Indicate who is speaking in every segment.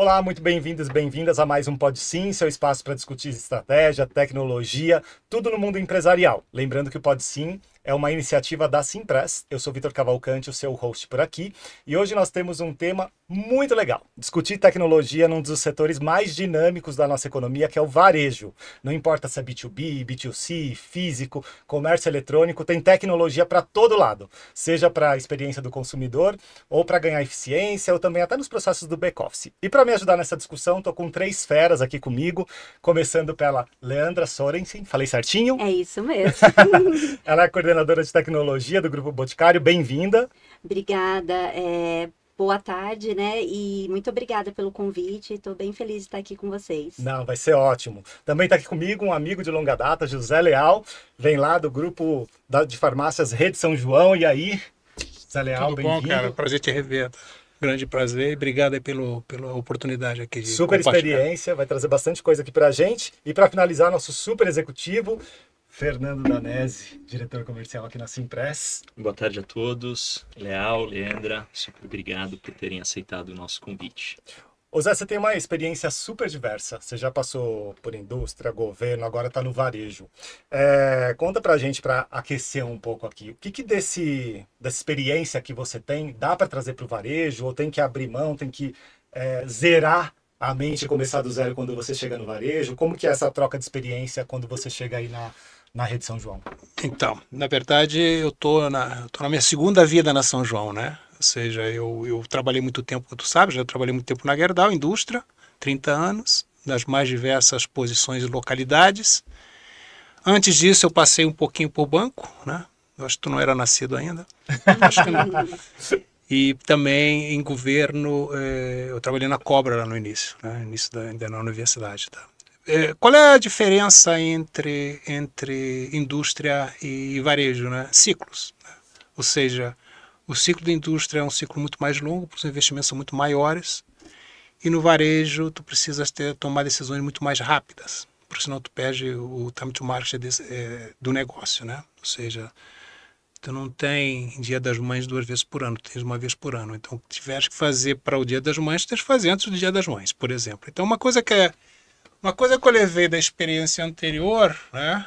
Speaker 1: Olá, muito bem-vindos e bem-vindas a mais um Pode Sim, seu espaço para discutir estratégia, tecnologia, tudo no mundo empresarial. Lembrando que o Pode Sim é uma iniciativa da Simpress. Eu sou Vitor Cavalcante, o seu host por aqui, e hoje nós temos um tema muito legal. Discutir tecnologia num dos setores mais dinâmicos da nossa economia, que é o varejo. Não importa se é B2B, B2C, físico, comércio eletrônico, tem tecnologia para todo lado. Seja para a experiência do consumidor, ou para ganhar eficiência, ou também até nos processos do back-office. E para me ajudar nessa discussão, estou com três feras aqui comigo, começando pela Leandra Sorensen. Falei certinho?
Speaker 2: É isso mesmo.
Speaker 1: Ela é coordenadora de tecnologia do Grupo Boticário. Bem-vinda.
Speaker 2: Obrigada. Boa tarde, né? E muito obrigada pelo convite. Estou bem feliz de estar aqui com vocês.
Speaker 1: Não, vai ser ótimo. Também está aqui comigo um amigo de longa data, José Leal. Vem lá do grupo de farmácias Rede São João. E aí, José Leal, bem-vindo.
Speaker 3: Tudo bom, cara? Prazer te rever. Grande prazer e obrigado aí pela oportunidade aqui de
Speaker 1: super experiência, vai trazer bastante coisa aqui pra gente. E para finalizar, nosso super executivo, Fernando Danese, diretor comercial aqui na Simpress.
Speaker 4: Boa tarde a todos. Leal, Leandra, super obrigado por terem aceitado o nosso convite.
Speaker 1: Ô Zé, você tem uma experiência super diversa. Você já passou por indústria, governo, agora está no varejo. Conta pra gente, para aquecer um pouco aqui, o que dessa experiência que você tem dá para trazer para o varejo? Ou tem que abrir mão, tem que zerar a mente e começar do zero quando você chega no varejo? Como que é essa troca de experiência quando você chega aí na Rede São João?
Speaker 3: Então, na verdade, eu tô na minha segunda vida na São João, né? Ou seja, eu trabalhei muito tempo, tu sabes, eu trabalhei muito tempo na Gerdau, indústria, 30 anos, nas mais diversas posições e localidades. Antes disso, eu passei um pouquinho por banco, né? Eu acho que tu não era nascido ainda. Acho que não. E também em governo, eu trabalhei na Cobra lá no início, né? Ainda na universidade, tá? Qual é a diferença entre indústria e varejo, né? Ciclos, né? Ou seja, o ciclo da indústria é um ciclo muito mais longo, porque os investimentos são muito maiores, e no varejo tu precisas tomar decisões muito mais rápidas, porque senão tu perde o time to market do negócio, né? Ou seja, tu não tem Dia das Mães 2 vezes por ano, tu tens uma vez por ano. Então, se tiveres que fazer para o Dia das Mães, tu tens que fazer antes do Dia das Mães, por exemplo. Então, uma coisa que eu levei da experiência anterior, né?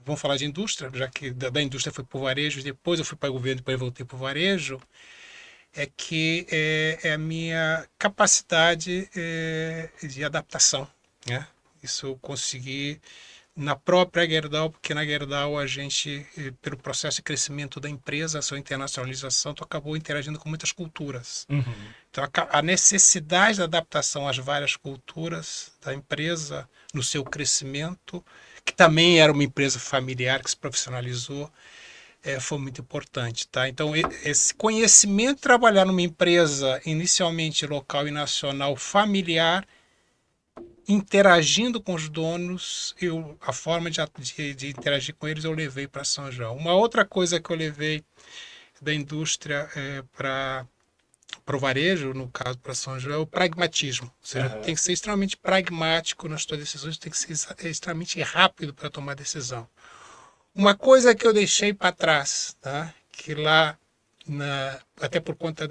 Speaker 3: Vamos falar de indústria, já que da indústria foi para o varejo, depois eu fui para o governo, depois voltei para o varejo, é que é a minha capacidade de adaptação, né? Isso eu consegui na própria Gerdau, porque na Gerdau a gente, pelo processo de crescimento da empresa, a sua internacionalização, tu acabou interagindo com muitas culturas.
Speaker 1: Uhum.
Speaker 3: Então a necessidade da adaptação às várias culturas da empresa, no seu crescimento, que também era uma empresa familiar que se profissionalizou, foi muito importante, tá? Então esse conhecimento de trabalhar numa empresa inicialmente local e nacional familiar, interagindo com os donos, a forma de interagir com eles eu levei para São João. Uma outra coisa que eu levei da indústria para o varejo, no caso para São João, é o pragmatismo. Ou seja, tem que ser extremamente pragmático nas suas decisões, tem que ser extremamente rápido para tomar decisão. Uma coisa que eu deixei para trás, tá? Que lá, até por conta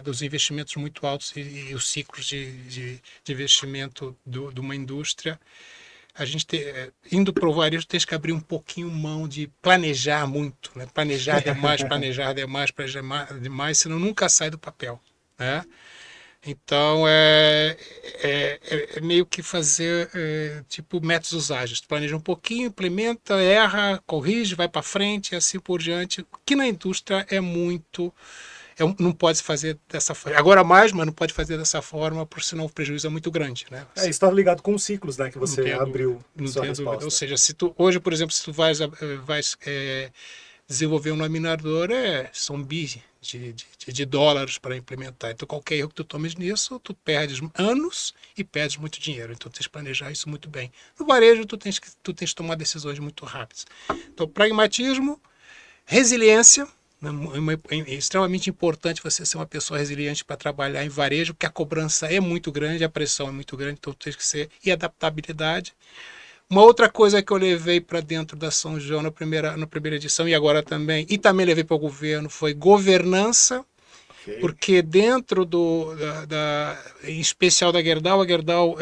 Speaker 3: dos investimentos muito altos e os ciclos de investimento de uma indústria, a gente indo para o varejo, tem que abrir um pouquinho mão de planejar muito, né? Planejar demais, senão nunca sai do papel, né? Então, é meio que fazer tipo métodos ágeis. Tu planeja um pouquinho, implementa, erra, corrige, vai para frente e assim por diante. Que na indústria não pode fazer dessa forma. Agora mais, mas não pode fazer dessa forma, porque senão o prejuízo é muito grande, né?
Speaker 1: Isso está ligado com os ciclos, né, que você abriu sua resposta.
Speaker 3: Ou seja, hoje, por exemplo, se tu vais desenvolver um laminador, são bi de dólares para implementar. Então, qualquer erro que tu tomes nisso, tu perdes anos e perdes muito dinheiro. Então, tu tens que planejar isso muito bem. No varejo, tu tens que tomar decisões muito rápidas. Então, pragmatismo, resiliência. É extremamente importante você ser uma pessoa resiliente para trabalhar em varejo, porque a cobrança é muito grande, a pressão é muito grande, então tu tens que ser... E adaptabilidade. Uma outra coisa que eu levei para dentro da São João na primeira edição, e agora também, e também levei para o governo, foi governança
Speaker 1: Ok.
Speaker 3: Porque dentro em especial da Gerdau, a Gerdau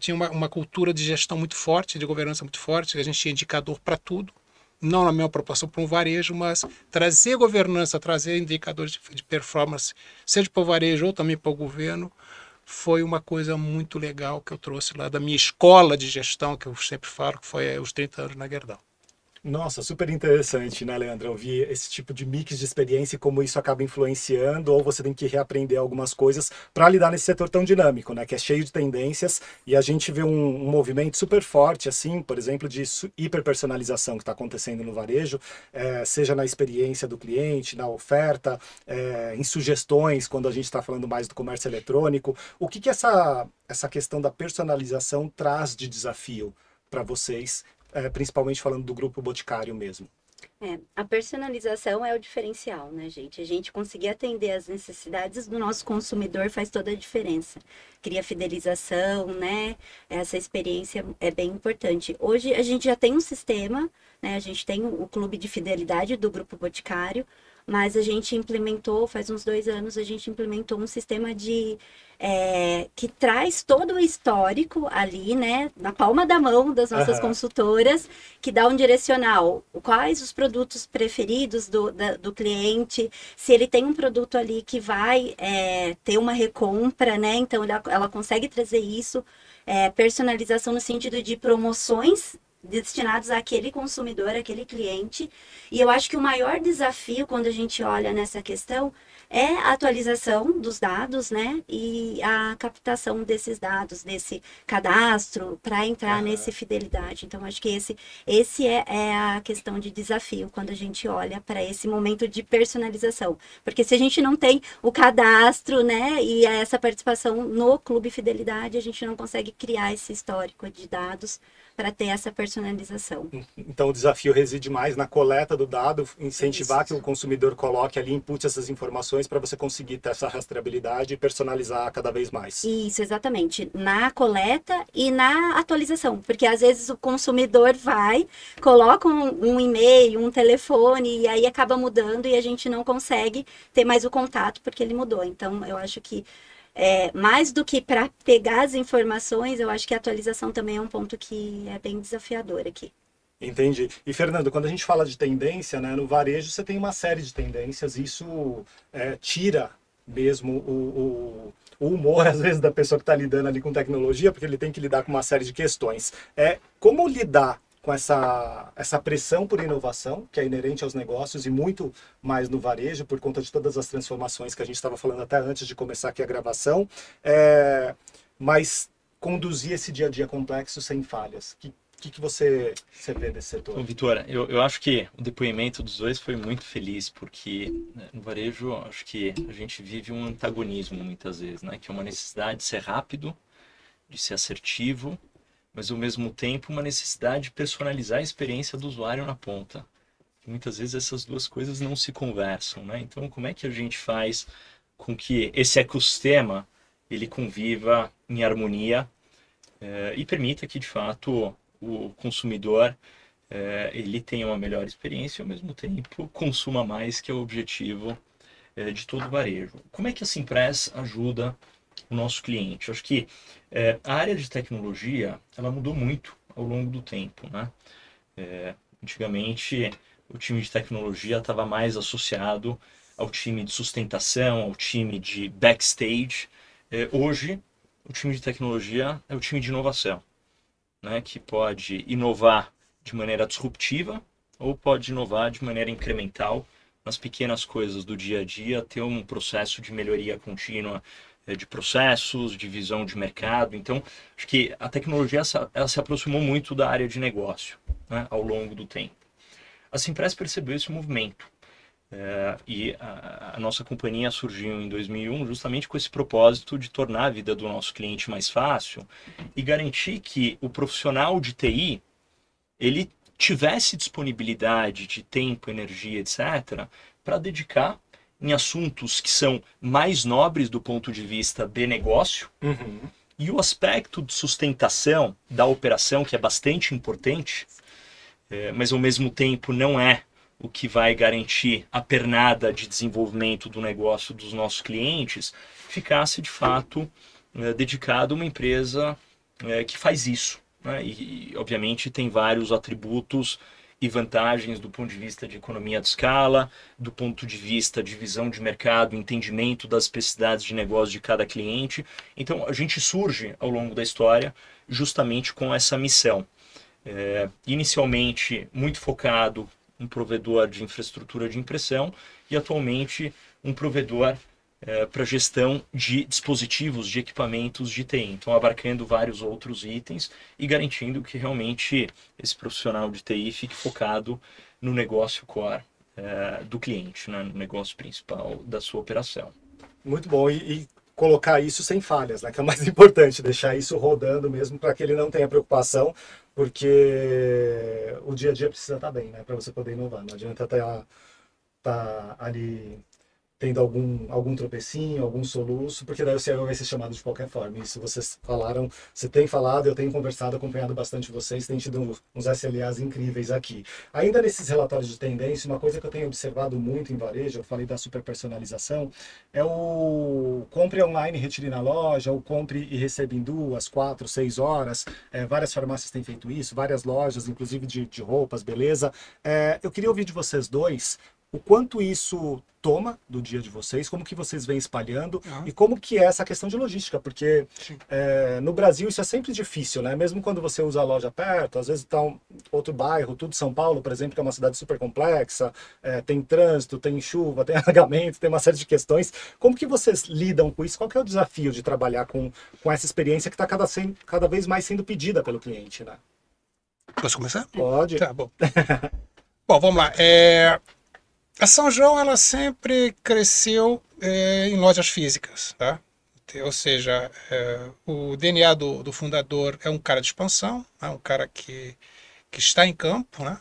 Speaker 3: tinha uma cultura de gestão muito forte, de governança muito forte, a gente tinha indicador para tudo, não na mesma proporção para um varejo, mas trazer governança, trazer indicadores de performance, seja para o varejo ou também para o governo, foi uma coisa muito legal que eu trouxe lá da minha escola de gestão, que eu sempre falo, que foi os 30 anos na Gerdau.
Speaker 1: Nossa, super interessante, né, Leandro? Ouvir esse tipo de mix de experiência e como isso acaba influenciando, ou você tem que reaprender algumas coisas para lidar nesse setor tão dinâmico, né? Que é cheio de tendências e a gente vê um movimento super forte, assim, por exemplo, de hiperpersonalização que está acontecendo no varejo, seja na experiência do cliente, na oferta, em sugestões, quando a gente está falando mais do comércio eletrônico. O que essa questão da personalização traz de desafio para vocês? Principalmente falando do Grupo Boticário mesmo.
Speaker 2: A personalização é o diferencial, né, gente? A gente conseguir atender as necessidades do nosso consumidor faz toda a diferença. Cria fidelização, né? Essa experiência é bem importante. Hoje a gente já tem um sistema, né? A gente tem o clube de fidelidade do Grupo Boticário, mas a gente implementou, faz uns 2 anos, a gente implementou um sistema que traz todo o histórico ali, né, na palma da mão das nossas consultoras, que dá um direcional, quais os produtos preferidos do cliente, se ele tem um produto ali que vai ter uma recompra, né, então ela consegue trazer isso, personalização no sentido de promoções destinados àquele consumidor, àquele cliente. E eu acho que o maior desafio quando a gente olha nessa questão é a atualização dos dados, né? E a captação desses dados, desse cadastro, para entrar nesse fidelidade. Então, acho que esse é a questão de desafio quando a gente olha para esse momento de personalização. Porque se a gente não tem o cadastro, né? E essa participação no Clube Fidelidade, a gente não consegue criar esse histórico de dados para ter essa personalização.
Speaker 1: Então o desafio reside mais na coleta do dado, incentivar que o consumidor coloque ali, input essas informações para você conseguir ter essa rastreabilidade e personalizar cada vez mais.
Speaker 2: Isso, exatamente. Na coleta e na atualização, porque às vezes o consumidor coloca um e-mail, um telefone, e aí acaba mudando e a gente não consegue ter mais o contato porque ele mudou. Então eu acho que mais do que para pegar as informações, eu acho que a atualização também é um ponto que é bem desafiador aqui.
Speaker 1: Entendi. E, Fernando, quando a gente fala de tendência, né, no varejo você tem uma série de tendências, isso tira mesmo o humor, às vezes, da pessoa que está lidando ali com tecnologia, porque ele tem que lidar com uma série de questões. Como lidar com essa pressão por inovação, que é inerente aos negócios e muito mais no varejo, por conta de todas as transformações que a gente estava falando até antes de começar aqui a gravação, mas conduzir esse dia a dia complexo sem falhas. O que você vê desse setor?
Speaker 4: Bom, Vitor, eu acho que o depoimento dos dois foi muito feliz, porque no varejo acho que a gente vive um antagonismo muitas vezes, né? Que é uma necessidade de ser rápido, de ser assertivo, mas ao mesmo tempo uma necessidade de personalizar a experiência do usuário na ponta. Muitas vezes essas duas coisas não se conversam, né? Então como é que a gente faz com que esse ecossistema ele conviva em harmonia e permita que de fato o consumidor ele tenha uma melhor experiência e ao mesmo tempo consuma mais, que é o objetivo de todo o varejo. Como é que a Cimpress ajuda o nosso cliente? Eu acho que a área de tecnologia ela mudou muito ao longo do tempo, né? Antigamente o time de tecnologia estava mais associado ao time de sustentação, ao time de backstage. Hoje o time de tecnologia é o time de inovação, né? Que pode inovar de maneira disruptiva ou pode inovar de maneira incremental nas pequenas coisas do dia a dia, ter um processo de melhoria contínua de processos, de visão de mercado. Então, acho que a tecnologia ela se aproximou muito da área de negócio, né, ao longo do tempo. A Cimpress percebeu esse movimento e a nossa companhia surgiu em 2001 justamente com esse propósito de tornar a vida do nosso cliente mais fácil e garantir que o profissional de TI ele tivesse disponibilidade de tempo, energia, etc., para dedicar em assuntos que são mais nobres do ponto de vista de negócio, e o aspecto de sustentação da operação, que é bastante importante, mas ao mesmo tempo não é o que vai garantir a pernada de desenvolvimento do negócio dos nossos clientes, ficasse de fato dedicado a uma empresa que faz isso, né? E obviamente tem vários atributos e vantagens do ponto de vista de economia de escala, do ponto de vista de visão de mercado, entendimento das especificidades de negócio de cada cliente. Então a gente surge ao longo da história justamente com essa missão. Inicialmente muito focado um provedor de infraestrutura de impressão e atualmente um provedor para gestão de dispositivos, de equipamentos de TI. Então, abarcando vários outros itens e garantindo que realmente esse profissional de TI fique focado no negócio core do cliente, né? No negócio principal da sua operação.
Speaker 1: Muito bom. E colocar isso sem falhas, né? Que é o mais importante, deixar isso rodando mesmo para que ele não tenha preocupação, porque o dia a dia precisa estar bem, né? Para você poder inovar. Não adianta estar ali tendo algum tropecinho, algum soluço, porque daí o CEO vai ser chamado de qualquer forma. Isso vocês falaram, você tem falado, eu tenho conversado, acompanhado bastante vocês, tem tido uns SLAs incríveis aqui. Ainda nesses relatórios de tendência, uma coisa que eu tenho observado muito em varejo, eu falei da super personalização, é o compre online, retire na loja, ou compre e receba em 2, 4, 6 horas. Várias farmácias têm feito isso, várias lojas, inclusive de roupas, beleza. Eu queria ouvir de vocês dois o quanto isso toma do dia de vocês, como que vocês vêm espalhando e como que é essa questão de logística, porque no Brasil isso é sempre difícil, né? Mesmo quando você usa a loja perto, às vezes está outro bairro, tudo São Paulo, por exemplo, que é uma cidade super complexa, tem trânsito, tem chuva, tem alagamento, tem uma série de questões. Como que vocês lidam com isso? Qual que é o desafio de trabalhar com essa experiência que está cada vez mais sendo pedida pelo cliente, né?
Speaker 3: Posso começar?
Speaker 1: Pode.
Speaker 3: Tá bom. Bom, vamos lá. A São João, ela sempre cresceu em lojas físicas, tá? Ou seja, o DNA do fundador é um cara de expansão, é um cara que está em campo, né?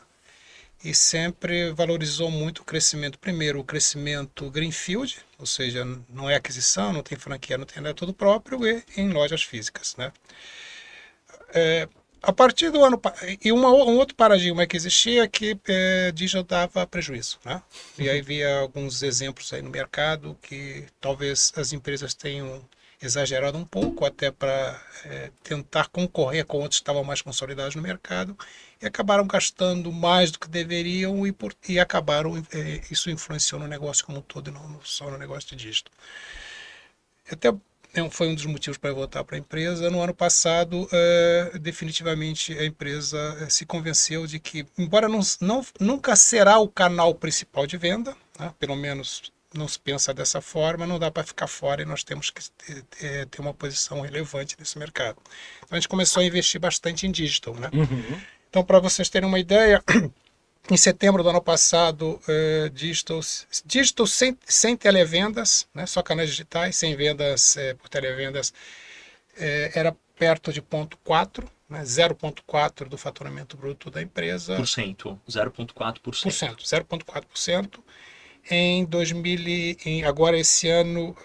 Speaker 3: E sempre valorizou muito o crescimento. Primeiro, o crescimento greenfield, ou seja, não é aquisição, não tem franquia, não tem nada, é tudo próprio, e em lojas físicas, né? A partir do ano... E um outro paradigma que existia é que digital dava prejuízo, né? E aí havia alguns exemplos aí no mercado que talvez as empresas tenham exagerado um pouco até para tentar concorrer com outros que estavam mais consolidados no mercado e acabaram gastando mais do que deveriam e acabaram... isso influenciou no negócio como um todo e não só no negócio de dígito. Até... foi um dos motivos para eu voltar para a empresa. No ano passado, definitivamente a empresa se convenceu de que, embora nunca será o canal principal de venda, né, pelo menos não se pensa dessa forma, não dá para ficar fora e nós temos que ter uma posição relevante nesse mercado. Então a gente começou a investir bastante em digital, né?
Speaker 1: Uhum.
Speaker 3: Então, para vocês terem uma ideia, em setembro do ano passado, digital sem televendas, né, só canais digitais, sem vendas por televendas, era perto de 0,4%, né, 0,4% do faturamento bruto da empresa.
Speaker 4: 0,4%.
Speaker 3: 0,4%. Agora esse ano,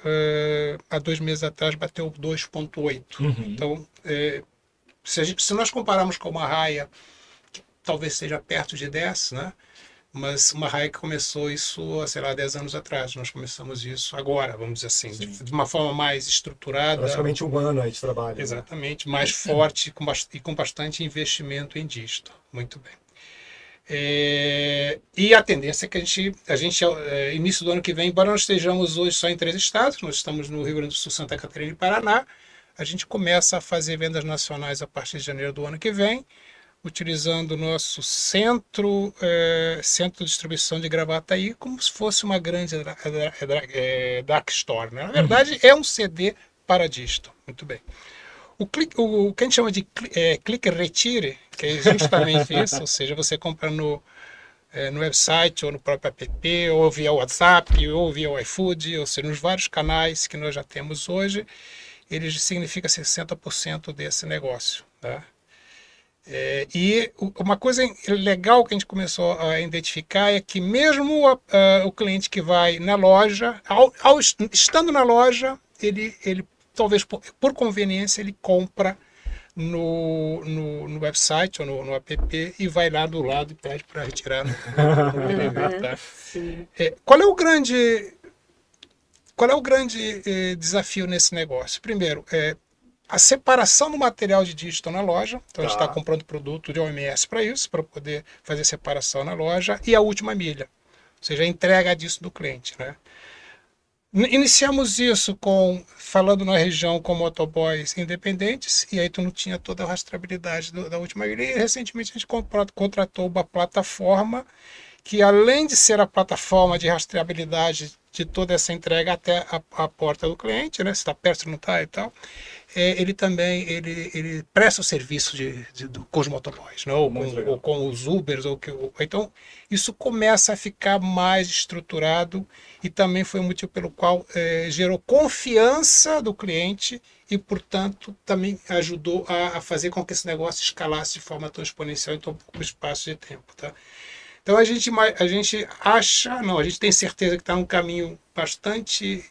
Speaker 3: há 2 meses atrás, bateu 2,8%.
Speaker 1: Uhum.
Speaker 3: Então, se nós compararmos com uma Raia, talvez seja perto de 10, né? Mas uma Raia que começou isso, sei lá, 10 anos atrás. Nós começamos isso agora, vamos dizer assim, de uma forma mais estruturada.
Speaker 1: Praticamente 1 ano aí de trabalho.
Speaker 3: Exatamente, né? Mais forte e com bastante investimento em digital. Muito bem. E a tendência é que a gente início do ano que vem, embora nós estejamos hoje só em 3 estados, nós estamos no Rio Grande do Sul, Santa Catarina e Paraná, a gente começa a fazer vendas nacionais a partir de janeiro do ano que vem, utilizando o nosso centro de distribuição de Gravataí como se fosse uma grande dark store, né? Na verdade, é um CD para digital. Muito bem. O que a gente chama de clique retire, que é justamente isso, ou seja, você compra no website, ou no próprio app, ou via WhatsApp, ou via iFood, ou seja, nos vários canais que nós já temos hoje, ele significa 60% desse negócio, tá? E uma coisa legal que a gente começou a identificar é que mesmo o cliente que vai na loja, estando na loja, ele talvez por conveniência ele compra no website ou no app e vai lá do lado e pede para retirar no PDV, tá?
Speaker 2: Sim.
Speaker 3: Qual é o grande desafio nesse negócio? Primeiro, a separação do material de dígito na loja. Então, a gente está comprando produto de OMS para isso, para poder fazer separação na loja. E a última milha, ou seja, a entrega disso do cliente, né? Iniciamos isso falando na região com motoboys independentes, e aí tu não tinha toda a rastreabilidade da última milha. E recentemente a gente contratou uma plataforma que, além de ser a plataforma de rastreabilidade de toda essa entrega até a porta do cliente, né? Se está perto, se não está e tal, ele também ele presta o serviço com os motoboys, né? ou com os Ubers. Então, isso começa a ficar mais estruturado e também foi um motivo pelo qual gerou confiança do cliente e, portanto, também ajudou a fazer com que esse negócio escalasse de forma tão exponencial em tão pouco espaço de tempo, tá? Então a gente acha, não, a gente tem certeza que está num caminho bastante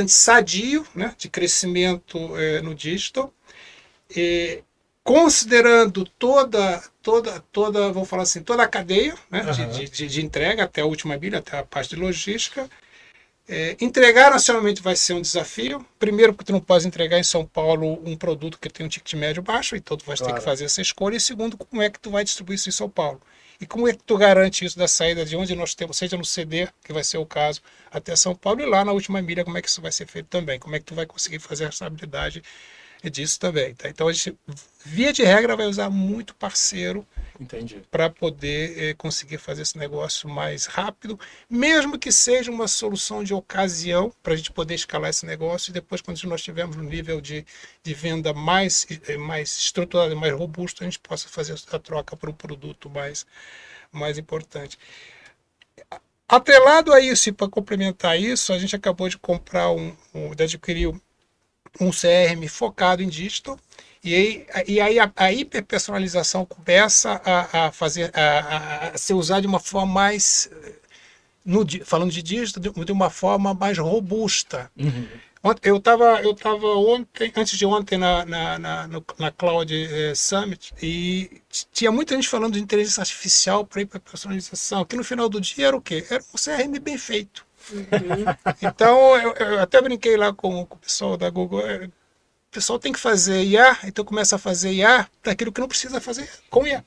Speaker 3: sadio, né, de crescimento no digital, considerando toda, vamos falar assim, toda a cadeia, né, de entrega até a última milha, até a parte de logística. Entregar nacionalmente vai ser um desafio. Primeiro, porque tu não pode entregar em São Paulo um produto que tem um ticket médio baixo, então tu vai ter que fazer essa escolha. E segundo, como é que tu vai distribuir isso em São Paulo? E como é que tu garante isso da saída de onde nós temos, seja no CD, que vai ser o caso, até São Paulo, e lá na última milha, como é que isso vai ser feito também? Como é que tu vai conseguir fazer a estabilidade disso também, tá? Então a gente, via de regra, vai usar muito parceiro para poder conseguir fazer esse negócio mais rápido, mesmo que seja uma solução de ocasião para a gente poder escalar esse negócio, e depois, quando nós tivermos um nível de venda mais estruturado, mais robusto, a gente possa fazer a troca para um produto mais importante. Atrelado a isso, e para complementar isso, a gente acabou de comprar de adquirir um CRM focado em digital, e aí a hiperpersonalização começa a ser usada de uma forma mais, falando de digital, de uma forma mais robusta.
Speaker 1: Uhum.
Speaker 3: Eu estava antes de ontem na Cloud Summit, e tinha muita gente falando de inteligência artificial para hiperpersonalização, que no final do dia era o quê? Era um CRM bem feito. Então, eu até brinquei lá com o pessoal da Google. O pessoal tem que fazer IA, então começa a fazer IA para aquilo que não precisa fazer com IA.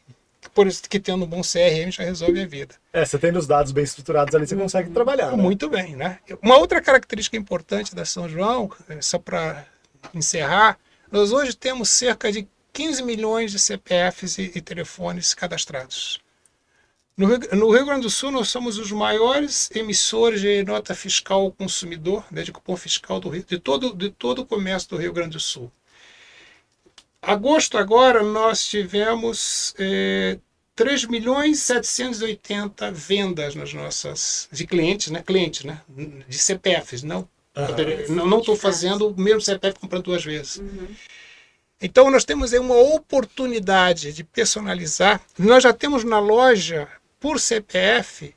Speaker 3: Por isso que tendo um bom CRM já resolve a vida.
Speaker 1: Você tendo os dados bem estruturados ali, você consegue trabalhar, né?
Speaker 3: Muito bem, né? Uma outra característica importante da São João, só para encerrar, nós hoje temos cerca de 15 milhões de CPFs e telefones cadastrados. No Rio Grande do Sul, nós somos os maiores emissores de nota fiscal ao consumidor, né, de cupom fiscal do Rio, de todo o comércio do Rio Grande do Sul. Agosto agora, nós tivemos 3.780.000 vendas nas nossas, de clientes, né, de CPFs. Não estou fazendo o mesmo CPF comprando 2 vezes. Então, nós temos aí uma oportunidade de personalizar. Nós já temos na loja, por CPF,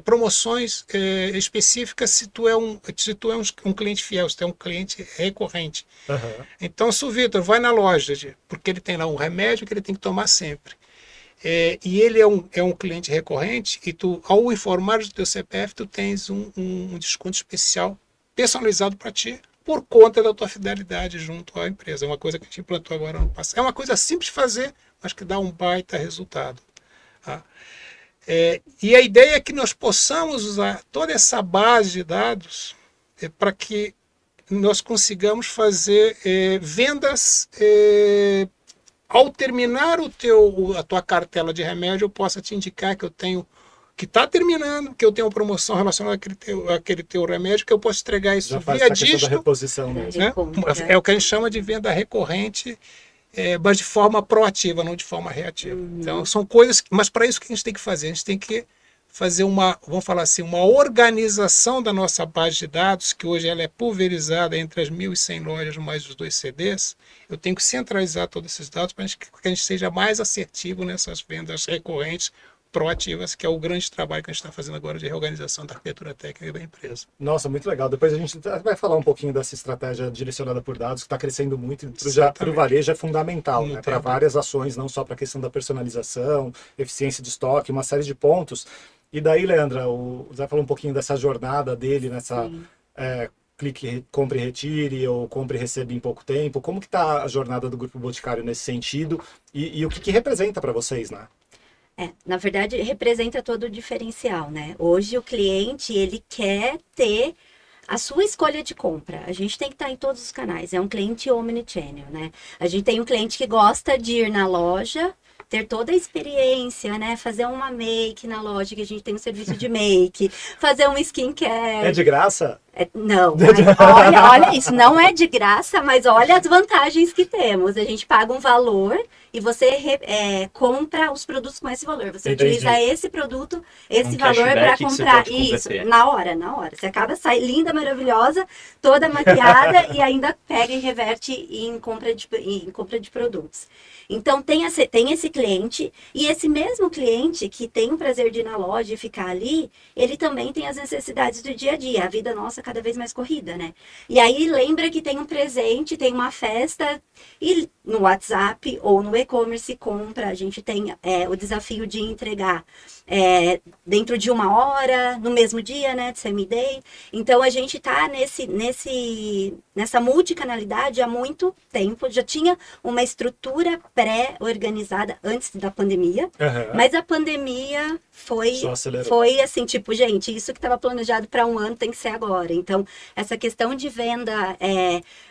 Speaker 3: promoções específicas se tu é um cliente fiel, se tu é um cliente recorrente. Então, se o Vitor vai na loja, porque ele tem lá um remédio que ele tem que tomar sempre, e ele é um cliente recorrente, e tu, ao informar do teu CPF, tu tens um desconto especial personalizado para ti, por conta da tua fidelidade junto à empresa. É uma coisa que a gente implantou agora no passado. É uma coisa simples de fazer, mas que dá um baita resultado. Tá? E a ideia é que nós possamos usar toda essa base de dados para que nós consigamos fazer vendas. Ao terminar a tua cartela de remédio, eu possa te indicar que está terminando, que eu tenho uma promoção relacionada àquele teu remédio, que eu posso entregar isso via dígito. Da reposição mesmo. Né? É o que a gente chama de venda recorrente, mas de forma proativa, não de forma reativa. Então, são coisas. Mas para isso, o que a gente tem que fazer? A gente tem que fazer vamos falar assim, uma organização da nossa base de dados, que hoje ela é pulverizada entre as 1.100 lojas mais os 2 CDs. Eu tenho que centralizar todos esses dados para que a gente seja mais assertivo nessas vendas recorrentes, proativas, que é o grande trabalho que a gente está fazendo agora de reorganização da arquitetura técnica da empresa.
Speaker 1: Nossa, muito legal. Depois a gente vai falar um pouquinho dessa estratégia direcionada por dados, que está crescendo muito para o varejo, é fundamental, né? Para várias ações, não só para a questão da personalização, eficiência de estoque, uma série de pontos. E daí, Leandra, o Zé falou um pouquinho dessa jornada dele, nessa clique, compre e retire, ou compre e receba em pouco tempo. Como que está a jornada do Grupo Boticário nesse sentido? E o que representa para vocês, né?
Speaker 2: Na verdade, representa todo o diferencial, né? Hoje o cliente, ele quer ter a sua escolha de compra. A gente tem que estar em todos os canais. É um cliente omnichannel, né? A gente tem um cliente que gosta de ir na loja, ter toda a experiência, né? Fazer uma make na loja, que a gente tem um serviço de make, fazer um skincare.
Speaker 1: É de graça?
Speaker 2: Não, olha isso, não é de graça, mas olha as vantagens que temos. A gente paga um valor e você compra os produtos com esse valor. Você utiliza esse produto, esse valor para comprar. Isso, na hora. Você acaba saindo linda, maravilhosa, toda maquiada e ainda pega e reverte em compra de produtos. Então, tem esse cliente, e esse mesmo cliente que tem o prazer de ir na loja e ficar ali, ele também tem as necessidades do dia a dia. A vida nossa cada vez mais corrida, né? E aí, lembra que tem um presente, tem uma festa, e no WhatsApp ou no e-commerce compra. A gente tem o desafio de entregar dentro de 1 hora, no mesmo dia, né? De same day. Então, a gente tá nessa multicanalidade há muito tempo. Já tinha uma estrutura pré-organizada antes da pandemia, mas a pandemia foi assim, tipo, gente, isso que estava planejado para 1 ano tem que ser agora. Então, essa questão de venda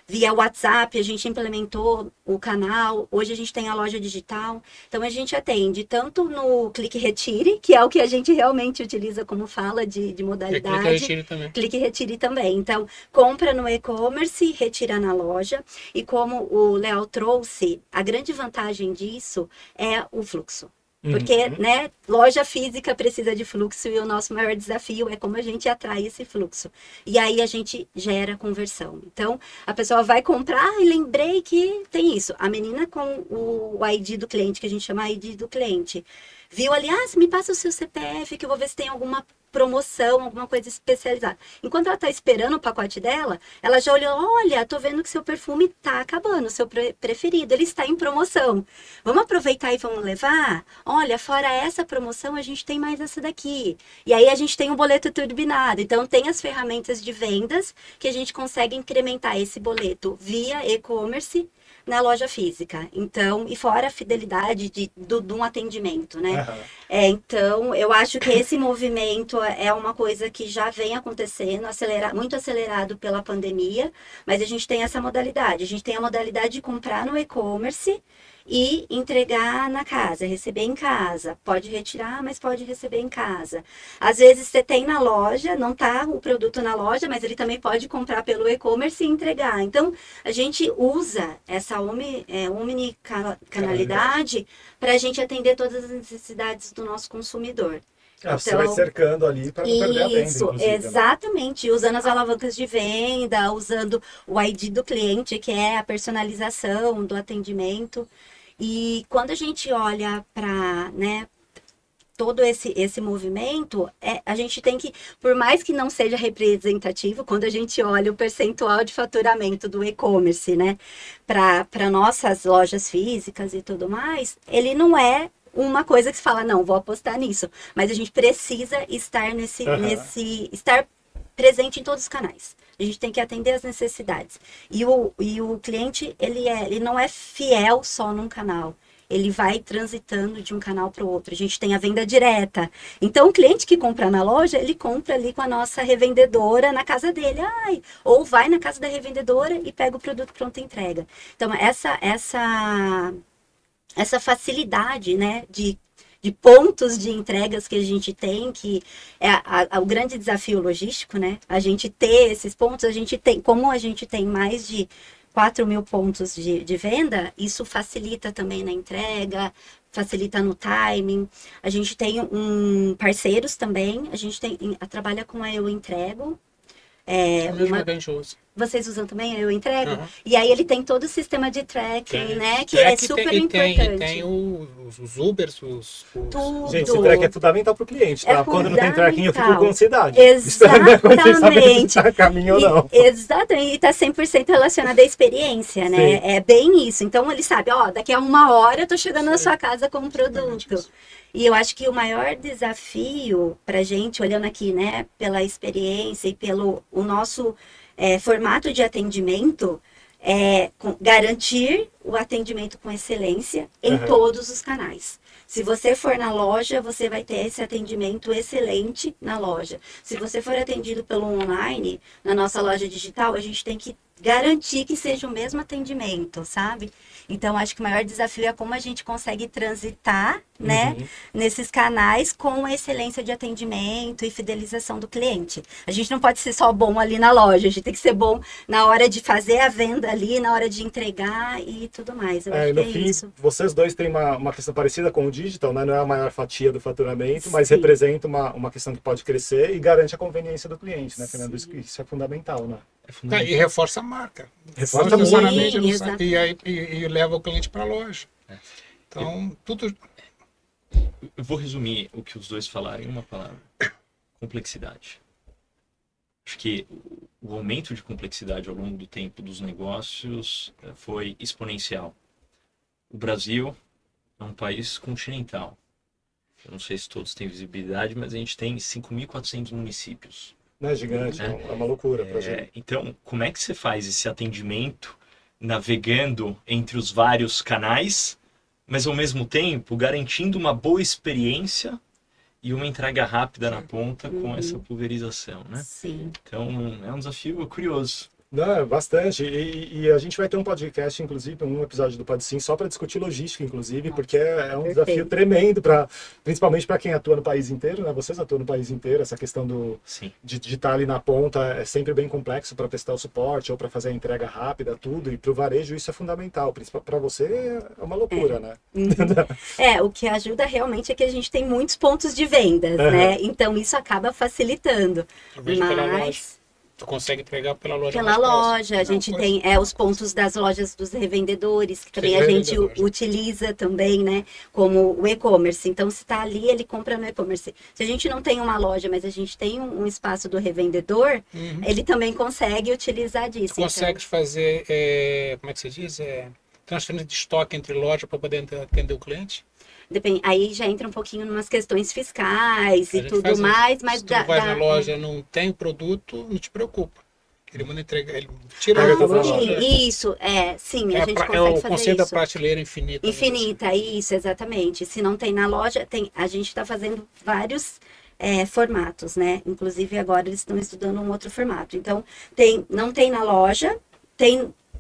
Speaker 2: via WhatsApp, a gente implementou o canal, hoje a gente tem a loja digital, então a gente atende tanto no clique retire, que é o que a gente realmente utiliza como fala de modalidade.
Speaker 3: Clique retire também.
Speaker 2: Clique retire também. Então, compra no e-commerce, retira na loja, e como o Léo trouxe, a grande vantagem disso é o fluxo. Porque, né, loja física precisa de fluxo e o nosso maior desafio é como a gente atrai esse fluxo. E aí a gente gera conversão. Então, a pessoa vai comprar e lembrei que tem isso. A menina com o ID do cliente, que a gente chama ID do cliente, viu ali, me passa o seu CPF que eu vou ver se tem alguma promoção, alguma coisa especializada. Enquanto ela tá esperando o pacote dela, ela já olhou, olha, tô vendo que seu perfume tá acabando, seu preferido, ele está em promoção. Vamos aproveitar e vamos levar? Olha, fora essa promoção, a gente tem mais essa daqui. E aí a gente tem um boleto turbinado. Então, tem as ferramentas de vendas que a gente consegue incrementar esse boleto via e-commerce na loja física. Então, e fora a fidelidade de um atendimento, né? Então, eu acho que esse movimento é uma coisa que já vem acontecendo, muito acelerado pela pandemia, mas a gente tem essa modalidade. A gente tem a modalidade de comprar no e-commerce e entregar na casa, receber em casa. Pode retirar, mas pode receber em casa. Às vezes você tem na loja, não tá o produto na loja, mas ele também pode comprar pelo e-commerce e entregar. Então, a gente usa essa omnicanalidade para a gente atender todas as necessidades do nosso consumidor.
Speaker 1: Você vai cercando ali para não perder a venda,
Speaker 2: isso, exatamente. Né? Usando as alavancas de venda, usando o ID do cliente, que é a personalização do atendimento. E quando a gente olha para, né, todo esse movimento, a gente tem que, por mais que não seja representativo, quando a gente olha o percentual de faturamento do e-commerce, né, para nossas lojas físicas e tudo mais, ele não é uma coisa que se fala, não, vou apostar nisso. Mas a gente precisa estar estar presente em todos os canais. A gente tem que atender as necessidades. E o cliente, ele não é fiel só num canal. Ele vai transitando de um canal para o outro. A gente tem a venda direta. Então, o cliente que compra na loja, ele compra ali com a nossa revendedora na casa dele. Ou vai na casa da revendedora e pega o produto pronto entrega. Então, essa facilidade, né, de pontos de entregas que a gente tem, que é o grande desafio logístico, né? A gente ter esses pontos, como a gente tem mais de 4.000 pontos de venda, isso facilita também na entrega, facilita no timing. A gente tem parceiros também, a gente trabalha com a Eu Entrego, É,
Speaker 5: É mesmo que a gente usa.
Speaker 2: Vocês usam também? Eu entrego?
Speaker 5: Aham.
Speaker 2: E aí ele tem todo o sistema de tracking,
Speaker 5: Tem.
Speaker 2: né? Que
Speaker 5: Track
Speaker 2: é super
Speaker 5: e
Speaker 2: importante.
Speaker 5: tem os Ubers, os...
Speaker 2: Tudo.
Speaker 1: Gente, esse track é fundamental para o cliente, tá?
Speaker 2: É
Speaker 1: Quando não tem tracking, eu fico
Speaker 2: fundamental.
Speaker 1: com ansiedade.
Speaker 2: Exatamente.
Speaker 1: Quando vocês sabem se tá a caminho ou não.
Speaker 2: Exatamente, e tá 100% relacionado à experiência, né?
Speaker 1: Sim.
Speaker 2: É bem isso. Então ele sabe, ó, daqui a 1 hora eu tô chegando na sua casa com um produto.
Speaker 5: isso.
Speaker 2: E eu acho que o maior desafio pra gente, olhando aqui, né, pela experiência e pelo o nosso formato de atendimento, é garantir o atendimento com excelência em
Speaker 1: Uhum.
Speaker 2: todos os canais. Se você for na loja, você vai ter esse atendimento excelente na loja. Se você for atendido pelo online, na nossa loja digital, a gente tem que garantir que seja o mesmo atendimento, sabe? Então, acho que o maior desafio é como a gente consegue transitar, né, nesses canais com excelência de atendimento e fidelização do cliente. A gente não pode ser só bom ali na loja, a gente tem que ser bom na hora de fazer a venda ali, na hora de entregar e tudo mais. Eu acho
Speaker 1: E
Speaker 2: que
Speaker 1: no
Speaker 2: é
Speaker 1: fim,
Speaker 2: isso.
Speaker 1: vocês dois têm uma questão parecida com o digital, né? Não é a maior fatia do faturamento, mas
Speaker 2: Sim.
Speaker 1: representa uma questão que pode crescer e garante a conveniência do cliente, né, Fernando? Isso é fundamental, né?
Speaker 4: É fundamental.
Speaker 5: E reforça a marca.
Speaker 1: Reforça
Speaker 5: Não
Speaker 1: muito.
Speaker 5: necessariamente,
Speaker 2: Sim,
Speaker 5: não
Speaker 2: exato.
Speaker 5: sabe, e leva o cliente para a loja. Então, tudo...
Speaker 4: Eu vou resumir o que os dois falaram em uma palavra: complexidade. Acho que o aumento de complexidade ao longo do tempo dos negócios foi exponencial. O Brasil é um país continental. Eu não sei se todos têm visibilidade, mas a gente tem 5.400 municípios.
Speaker 1: Não é gigante, é uma loucura pra gente.
Speaker 4: Então, como é que você faz esse atendimento navegando entre os vários canais, mas ao mesmo tempo garantindo uma boa experiência e uma entrega rápida na ponta com essa pulverização, né?
Speaker 2: Sim.
Speaker 4: Então, é um desafio curioso.
Speaker 1: Não, bastante. E a gente vai ter um podcast, inclusive, um episódio do Pode Sim, só para discutir logística, inclusive, porque é um
Speaker 2: Perfeito.
Speaker 1: desafio tremendo, principalmente para quem atua no país inteiro, né? Vocês atuam no país inteiro, essa questão
Speaker 4: Sim.
Speaker 1: de estar ali na ponta é sempre bem complexo para prestar o suporte ou para fazer a entrega rápida, tudo. E para o varejo isso é fundamental. Para você é uma loucura, né?
Speaker 2: O que ajuda realmente é que a gente tem muitos pontos de vendas, né? Então isso acaba facilitando.
Speaker 5: Eu vejo pela loja.
Speaker 2: Mas
Speaker 5: Tu consegue entregar pela loja
Speaker 2: pela
Speaker 5: mais próxima.
Speaker 2: loja, a gente
Speaker 5: Não,
Speaker 2: tem os pontos das lojas dos revendedores, que também
Speaker 5: Sim,
Speaker 2: a gente
Speaker 5: revendedores.
Speaker 2: utiliza também, né? Como o e-commerce. Então, se está ali, ele compra no e-commerce. Se a gente não tem uma loja, mas a gente tem um espaço do revendedor, ele também consegue utilizar disso.
Speaker 5: Tu consegues fazer, como é que se diz? Transferência de estoque entre loja para poder atender o cliente?
Speaker 2: Depende, aí já entra um pouquinho em umas questões fiscais
Speaker 5: A
Speaker 2: e
Speaker 5: gente
Speaker 2: tudo
Speaker 5: faz isso.
Speaker 2: mais, mas
Speaker 5: Se tu vai na loja não tem o produto, não te preocupa. Ele manda entregar, ele tira
Speaker 1: Pega
Speaker 5: da
Speaker 1: toda a
Speaker 5: loja.
Speaker 1: loja.
Speaker 2: Isso, sim, a gente consegue
Speaker 5: o
Speaker 2: fazer
Speaker 5: conceito da
Speaker 2: isso.
Speaker 5: prateleira infinita.
Speaker 2: Infinita, isso, exatamente. Se não tem na loja, a gente está fazendo vários formatos, né? Inclusive agora eles estão estudando um outro formato. Então, não tem na loja,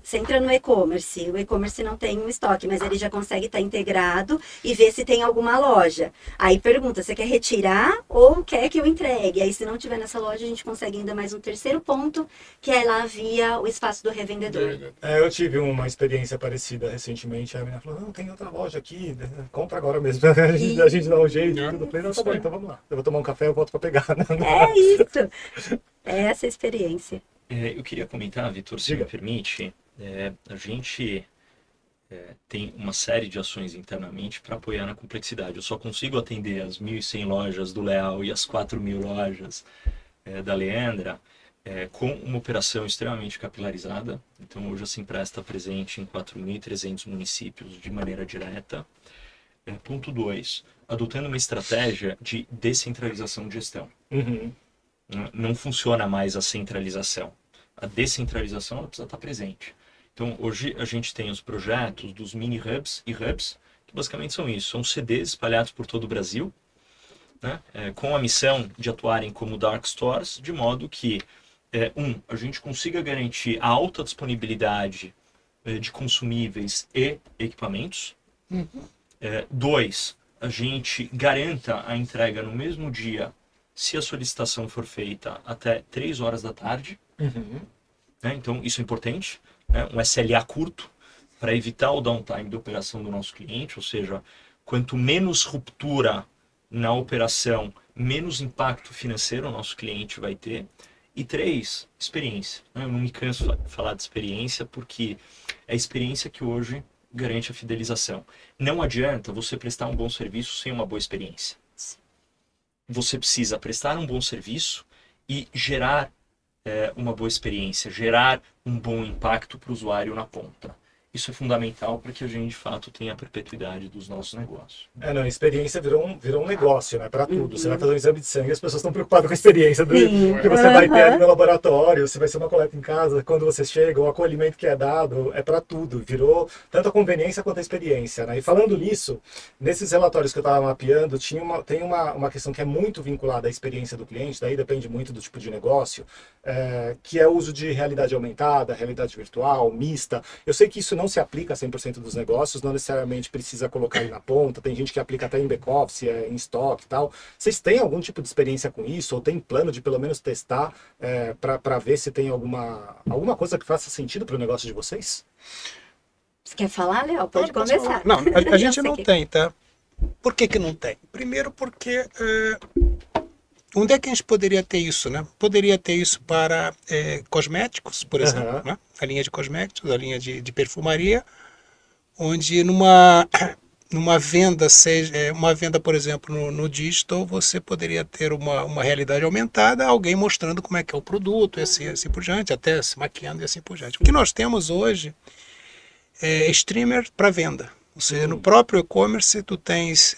Speaker 2: você entra no e-commerce, o e-commerce não tem um estoque, mas ele já consegue estar integrado e ver se tem alguma loja. Aí pergunta, você quer retirar ou quer que eu entregue? Aí se não tiver nessa loja, a gente consegue ainda mais um terceiro ponto, que é lá via o espaço do revendedor.
Speaker 1: Eu tive uma experiência parecida recentemente. A menina falou: não, tem outra loja aqui, compra agora mesmo. A gente dá um jeito e tudo. Eu falei: não, tá bom, então vamos lá. Eu vou tomar um café e eu volto para pegar.
Speaker 2: É isso. É essa a experiência.
Speaker 4: Eu queria comentar, Vitor, se
Speaker 1: Diga.
Speaker 4: me permite, a gente tem uma série de ações internamente para apoiar na complexidade. Eu só consigo atender as 1.100 lojas do Leal e as 4.000 lojas da Leandra com uma operação extremamente capilarizada. Então, hoje a Simpress está presente em 4.300 municípios de maneira direta. Ponto 2, adotando uma estratégia de descentralização de gestão.
Speaker 1: Uhum.
Speaker 4: Não funciona mais a centralização. A descentralização ela precisa estar presente. Então, hoje a gente tem os projetos dos mini hubs e hubs, que basicamente são isso, são CDs espalhados por todo o Brasil, né, com a missão de atuarem como dark stores, de modo que, a gente consiga garantir a alta disponibilidade de consumíveis e equipamentos. 2, a gente garanta a entrega no mesmo dia, se a solicitação for feita até 3 horas da tarde. Né? Então, isso é importante. Né? Um SLA curto para evitar o downtime da operação do nosso cliente, ou seja, quanto menos ruptura na operação, menos impacto financeiro o nosso cliente vai ter. E 3, experiência. Eu não me canso de falar de experiência, porque é a experiência que hoje garante a fidelização. Não adianta você prestar um bom serviço sem uma boa experiência. Você precisa prestar um bom serviço e gerar uma boa experiência, gerar um bom impacto para o usuário na ponta. Isso é fundamental para que a gente, de fato, tenha a perpetuidade dos nossos negócios.
Speaker 1: Não, a experiência virou um negócio, né, para tudo. Você vai fazer um exame de sangue, as pessoas estão preocupadas com a experiência que você vai ter ali no laboratório, se vai ser uma coleta em casa, quando você chega, o acolhimento que é dado, é para tudo. Virou tanto a conveniência quanto a experiência, né? E falando nisso, nesses relatórios que eu estava mapeando, tem uma questão que é muito vinculada à experiência do cliente, daí depende muito do tipo de negócio, que é o uso de realidade aumentada, realidade virtual, mista. Eu sei que isso não se aplica a 100% dos negócios, não necessariamente precisa colocar ele na ponta, tem gente que aplica até em back-office, em estoque e tal. Vocês têm algum tipo de experiência com isso, ou tem plano de pelo menos testar para ver se tem alguma coisa que faça sentido para o negócio de vocês?
Speaker 2: Você quer falar, Léo? Pode
Speaker 3: Posso
Speaker 2: começar.
Speaker 3: falar? Não, a gente
Speaker 2: sei
Speaker 3: não
Speaker 2: que-
Speaker 3: tem, tá? Por que não tem? Primeiro porque onde é que a gente poderia ter isso, né? Poderia ter isso para cosméticos, por exemplo,
Speaker 1: Aham.
Speaker 3: né? A linha de cosméticos, a linha de perfumaria, onde numa venda, uma venda, por exemplo, no digital, você poderia ter uma realidade aumentada, alguém mostrando como é que é o produto, e assim por diante, até se maquiando e assim por diante. O que nós temos hoje é streamer para venda. Ou seja, no próprio e-commerce tu tens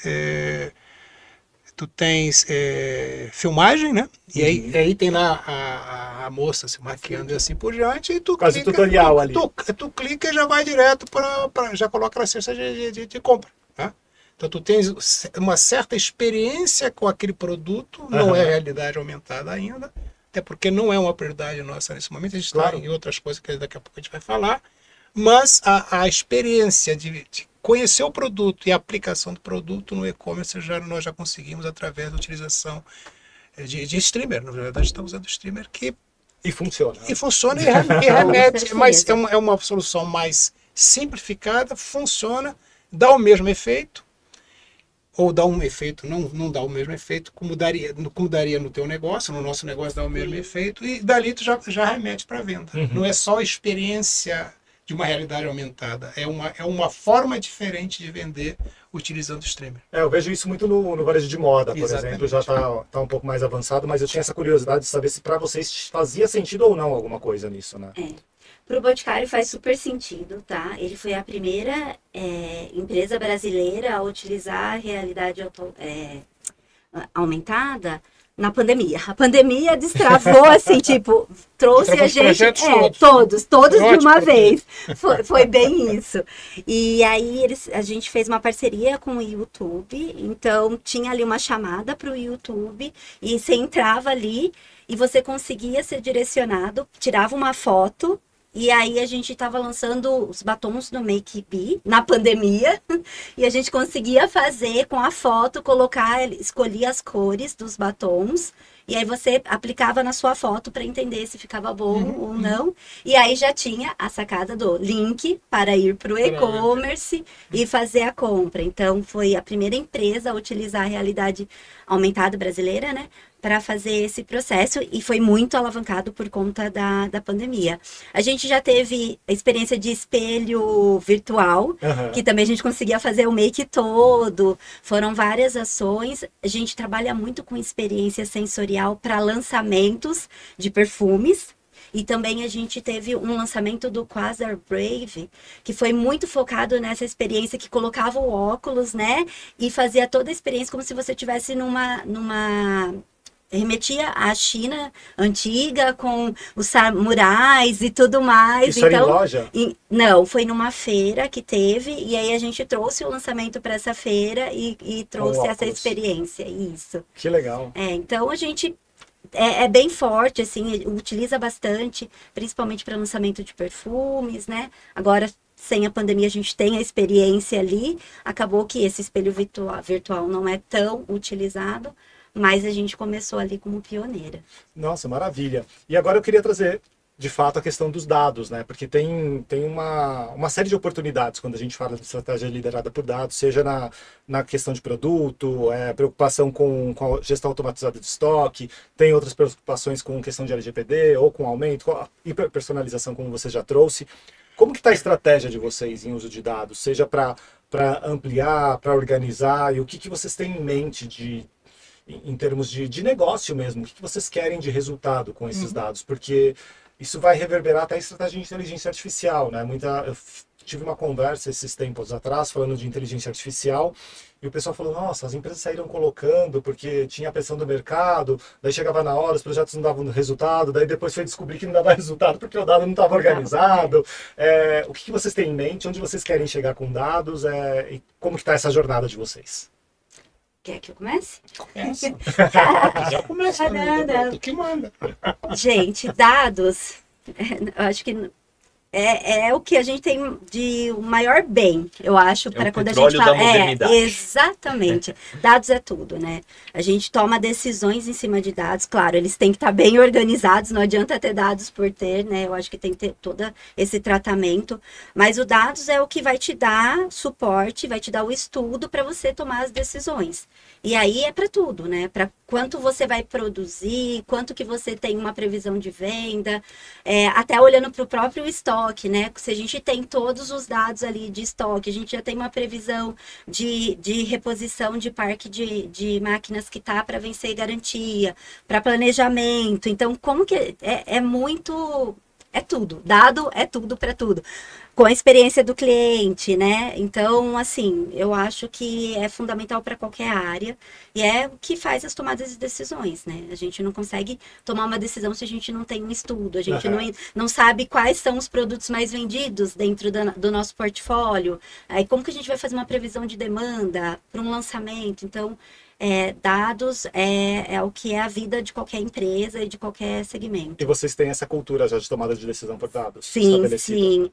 Speaker 3: filmagem, né? E aí tem lá a moça se maquiando e assim por diante, e tu
Speaker 1: Quase
Speaker 3: clica,
Speaker 1: tutorial ali.
Speaker 3: tu clica e já vai direto já coloca na cesta de compra. Né? Então tu tens uma certa experiência com aquele produto, não é realidade aumentada ainda, até porque não é uma prioridade nossa nesse momento, a gente está em outras coisas que daqui a pouco a gente vai falar, mas a experiência de conhecer o produto e a aplicação do produto no e-commerce nós já conseguimos através da utilização de streamer. Na verdade, estamos usando streamer
Speaker 1: E funciona.
Speaker 3: e funciona e remete,
Speaker 2: certeza.
Speaker 3: mas é uma solução mais simplificada, funciona, dá o mesmo efeito, ou dá um efeito, não dá o mesmo efeito, como daria no teu negócio, no nosso negócio dá o mesmo efeito, e dali tu já remete para venda. Não é só a experiência de uma realidade aumentada, é uma forma diferente de vender utilizando o streamer.
Speaker 1: Eu vejo isso muito no varejo de moda, por
Speaker 3: Exatamente.
Speaker 1: exemplo, já tá um pouco mais avançado, mas eu tinha essa curiosidade de saber se para vocês fazia sentido ou não alguma coisa nisso, né?
Speaker 2: Para o Boticário faz super sentido, tá? Ele foi a primeira empresa brasileira a utilizar a realidade aumentada na pandemia. A pandemia destravou, assim, tipo, trouxe
Speaker 5: Destravou
Speaker 2: a
Speaker 5: os
Speaker 2: gente...
Speaker 5: projetos
Speaker 2: todos de
Speaker 5: Ótimo,
Speaker 2: uma
Speaker 5: porque-
Speaker 2: vez. Foi bem isso. E aí a gente fez uma parceria com o YouTube, então tinha ali uma chamada para o YouTube, e você entrava ali e você conseguia ser direcionado, tirava uma foto. E aí a gente estava lançando os batons do Make Be na pandemia e a gente conseguia fazer com a foto, escolher as cores dos batons e aí você aplicava na sua foto para entender se ficava bom ou não. E aí já tinha a sacada do link para ir para o e-commerce e fazer a compra. Então foi a primeira empresa a utilizar a realidade aumentada brasileira, né? Para fazer esse processo e foi muito alavancado por conta da pandemia. A gente já teve a experiência de espelho virtual, que também a gente conseguia fazer o make todo. Foram várias ações. A gente trabalha muito com experiência sensorial para lançamentos de perfumes. E também a gente teve um lançamento do Quasar Brave, que foi muito focado nessa experiência que colocava o óculos, né? E fazia toda a experiência como se você estivesse remetia à China antiga, com os samurais e tudo mais.
Speaker 1: Isso era em loja?
Speaker 2: Não, foi numa feira que teve, e aí a gente trouxe o lançamento para essa feira e trouxe essa
Speaker 1: óculos.
Speaker 2: experiência, isso.
Speaker 1: Que legal.
Speaker 2: Então a gente é bem forte, assim, utiliza bastante, principalmente para lançamento de perfumes, né? Agora, sem a pandemia, a gente tem a experiência ali, acabou que esse espelho virtual não é tão utilizado, mas a gente começou ali como pioneira.
Speaker 1: Nossa, maravilha. E agora eu queria trazer de fato, a questão dos dados, né? Porque tem uma série de oportunidades quando a gente fala de estratégia liderada por dados, seja na questão de produto, preocupação com a gestão automatizada de estoque, tem outras preocupações com questão de LGPD ou com aumento, com a hiperpersonalização, como você já trouxe. Como que está a estratégia de vocês em uso de dados? Seja para ampliar, para organizar, e o que vocês têm em mente em termos de negócio mesmo? O que vocês querem de resultado com esses dados? Porque isso vai reverberar até a estratégia de inteligência artificial, né? Eu tive uma conversa esses tempos atrás falando de inteligência artificial e o pessoal falou, nossa, as empresas saíram colocando porque tinha a pressão do mercado, daí chegava na hora, os projetos não davam resultado, daí depois foi descobrir que não dava resultado porque o dado não estava organizado. O que vocês têm em mente? Onde vocês querem chegar com dados? E como que está essa jornada de vocês?
Speaker 2: Quer que eu comece?
Speaker 5: Começa. Já começa. Tu que manda.
Speaker 2: Gente, dados, eu acho que é o que a gente tem de o maior bem, eu acho, para quando a gente
Speaker 4: petróleo
Speaker 2: fala.
Speaker 4: da modernidade.
Speaker 2: Exatamente. Dados é tudo, né? A gente toma decisões em cima de dados, claro, eles têm que estar bem organizados, não adianta ter dados por ter, né? Eu acho que tem que ter todo esse tratamento, mas o dados é o que vai te dar suporte, vai te dar o estudo para você tomar as decisões. E aí é para tudo, né? Para quanto você vai produzir, quanto que você tem uma previsão de venda, até olhando para o próprio estoque, né? Se a gente tem todos os dados ali de estoque, a gente já tem uma previsão de reposição de parque de máquinas que tá para vencer garantia, para planejamento. Então, como que é muito... É tudo, dado é tudo para tudo, com a experiência do cliente, né? Então, assim, eu acho que é fundamental para qualquer área e é o que faz as tomadas de decisões, né? A gente não consegue tomar uma decisão se a gente não tem um estudo, a gente não sabe quais são os produtos mais vendidos dentro do nosso portfólio, aí como que a gente vai fazer uma previsão de demanda para um lançamento? Então, dados é o que é a vida de qualquer empresa e de qualquer segmento.
Speaker 1: E vocês têm essa cultura já de tomada de decisão por dados?
Speaker 2: Sim, sim.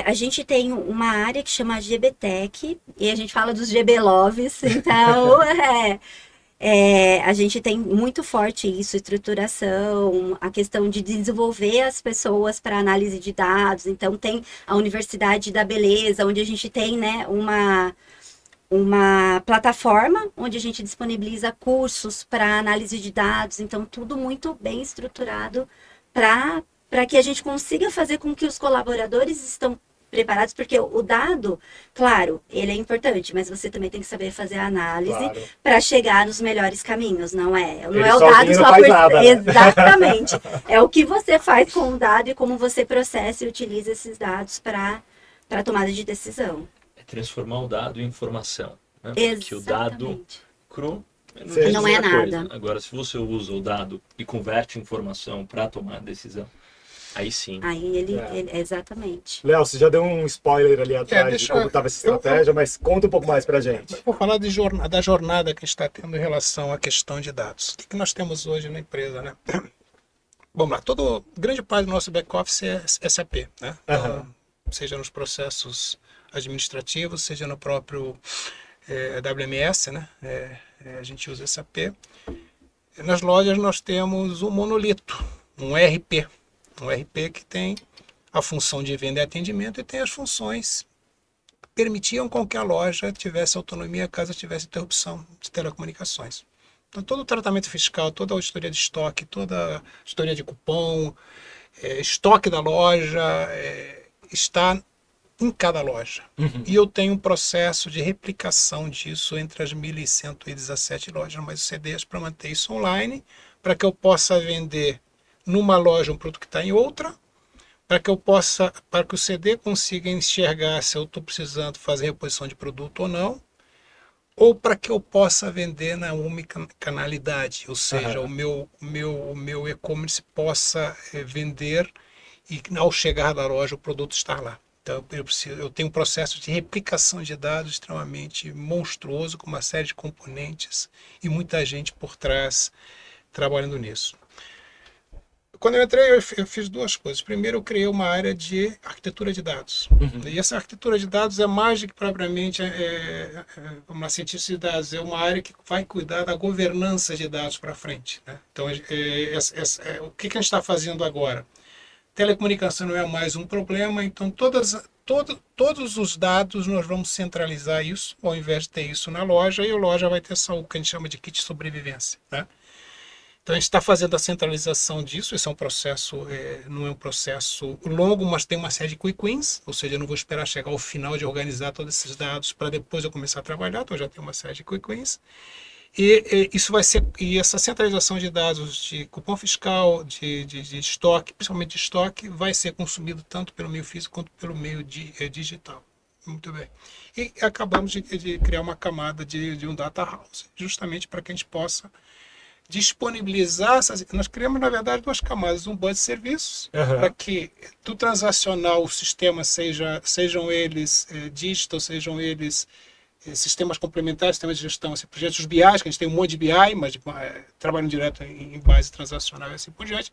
Speaker 2: A gente tem uma área que chama GBTech e a gente fala dos GBLoves, então a gente tem muito forte isso, estruturação, a questão de desenvolver as pessoas para análise de dados. Então tem a Universidade da Beleza, onde a gente tem, né, uma plataforma onde a gente disponibiliza cursos para análise de dados, então tudo muito bem estruturado para que a gente consiga fazer com que os colaboradores estão preparados, porque o dado, claro, ele é importante, mas você também tem que saber fazer a análise para chegar nos melhores caminhos, não é? Não é o dado só por...
Speaker 1: Nada, né?
Speaker 2: Exatamente. É o que você faz com o dado e como você processa e utiliza esses dados para tomada de decisão.
Speaker 4: Transformar o dado em informação, né? Porque o dado
Speaker 2: Exatamente.
Speaker 4: cru
Speaker 2: Não é nada.
Speaker 4: Agora, se você usa o dado e converte em informação para tomar a decisão, aí sim.
Speaker 2: Aí ele exatamente.
Speaker 1: Léo, você já deu um spoiler ali atrás de como estava essa estratégia, mas conta um pouco mais para a gente.
Speaker 5: Vou falar da jornada que a gente está tendo em relação à questão de dados. O que nós temos hoje na empresa, né? Vamos lá, grande parte do nosso back-office é SAP, né? Então, seja nos processos administrativos, seja no próprio WMS, né? A gente usa SAP. Nas lojas nós temos um monolito, um ERP que tem a função de venda e atendimento e tem as funções que permitiam com que a loja tivesse autonomia caso tivesse interrupção de telecomunicações. Então todo o tratamento fiscal, toda a auditoria de estoque, toda a auditoria de cupom, estoque da loja, está em cada loja. E eu tenho um processo de replicação disso entre as 1.117 lojas, mais os CDs, para manter isso online, para que eu possa vender numa loja um produto que está em outra, para que o CD consiga enxergar se eu estou precisando fazer reposição de produto ou não, ou para que eu possa vender na omnicanalidade, ou seja, o meu e-commerce possa vender e ao chegar da loja o produto estar lá. Então, eu tenho um processo de replicação de dados extremamente monstruoso, com uma série de componentes e muita gente por trás trabalhando nisso. Quando eu entrei, eu fiz duas coisas. Primeiro, eu criei uma área de arquitetura de dados. E essa arquitetura de dados é mais do que propriamente uma cientista de dados, é uma área que vai cuidar da governança de dados para frente, né? Então, o que a gente está fazendo agora? telecomunicação não é mais um problema, então todos os dados nós vamos centralizar isso, ao invés de ter isso na loja, e a loja vai ter só o que a gente chama de kit de sobrevivência, né? Então a gente está fazendo a centralização disso. Esse é um processo, não é um processo longo, mas tem uma série de quick wins, ou seja, eu não vou esperar chegar ao final de organizar todos esses dados para depois eu começar a trabalhar, então já tem uma série de quick wins. Isso vai ser, e essa centralização de dados de cupom fiscal, de estoque, principalmente de estoque, vai ser consumido tanto pelo meio físico quanto pelo meio digital. Muito bem. E acabamos de criar uma camada de um data house, justamente para que a gente possa disponibilizar nós criamos, na verdade, duas camadas, um budget de serviços, para que do transacional o sistema sejam eles digital, sejam eles sistemas complementares, sistemas de gestão, assim, projetos BI, que a gente tem um monte de BI, mas trabalham direto em base transacional e assim por diante.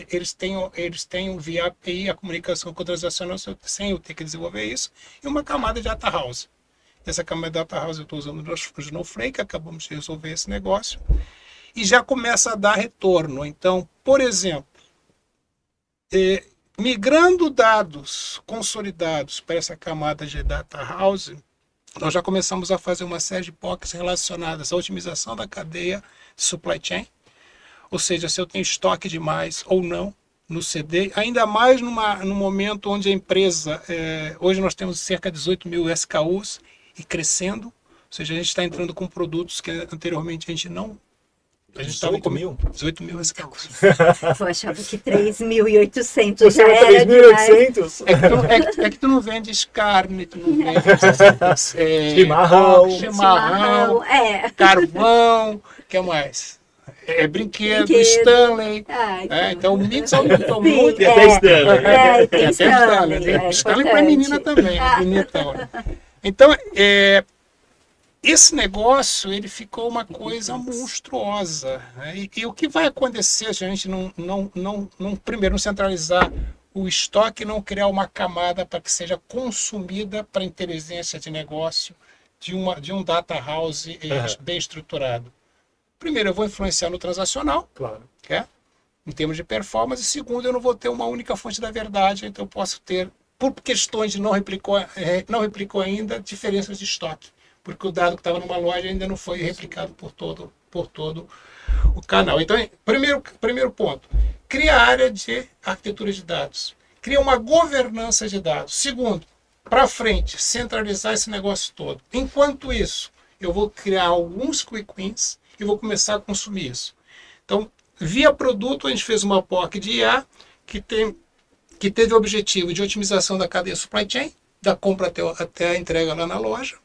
Speaker 5: Eles têm via API a comunicação com o transacional sem eu ter que desenvolver isso, e uma camada de data house. Essa camada de data house eu estou usando o Snowflake, acabamos de resolver esse negócio, e já começa a dar retorno. Então, por exemplo, migrando dados consolidados para essa camada de data house, nós já começamos a fazer uma série de POCs relacionadas à otimização da cadeia de supply chain, ou seja, se eu tenho estoque demais ou não no CD, ainda mais num momento onde a empresa, hoje nós temos cerca de 18 mil SKUs e crescendo, ou seja, a gente está entrando com produtos que anteriormente a gente não... A gente estava com 18 mil SKUs.
Speaker 2: Eu achava que 3.800
Speaker 1: Você
Speaker 2: já
Speaker 1: é
Speaker 2: era demais.
Speaker 1: 3.800?
Speaker 5: É que tu não vendes carne, tu não vendes chimarrão, carvão, o que mais? Brinquedo, Stanley. Então o mix aumentou muito.
Speaker 4: E até Stanley.
Speaker 2: Tem Stanley.
Speaker 5: Stanley para menina também. Então, esse negócio ele ficou uma coisa monstruosa, né? E o que vai acontecer se a gente primeiro não centralizar o estoque, não criar uma camada para que seja consumida para inteligência de negócio de um data house bem estruturado? Primeiro, eu vou influenciar no transacional,
Speaker 1: claro,
Speaker 5: em termos de performance. E segundo, eu não vou ter uma única fonte da verdade, então eu posso ter, por questões de não replicou ainda, diferenças de estoque, porque o dado que estava numa loja ainda não foi replicado por todo o canal. Então, primeiro ponto, cria a área de arquitetura de dados, cria uma governança de dados. Segundo, para frente, centralizar esse negócio todo. Enquanto isso, eu vou criar alguns quick wins e vou começar a consumir isso. Então, via produto, a gente fez uma POC de IA que teve o objetivo de otimização da cadeia supply chain, da compra até a entrega lá na loja.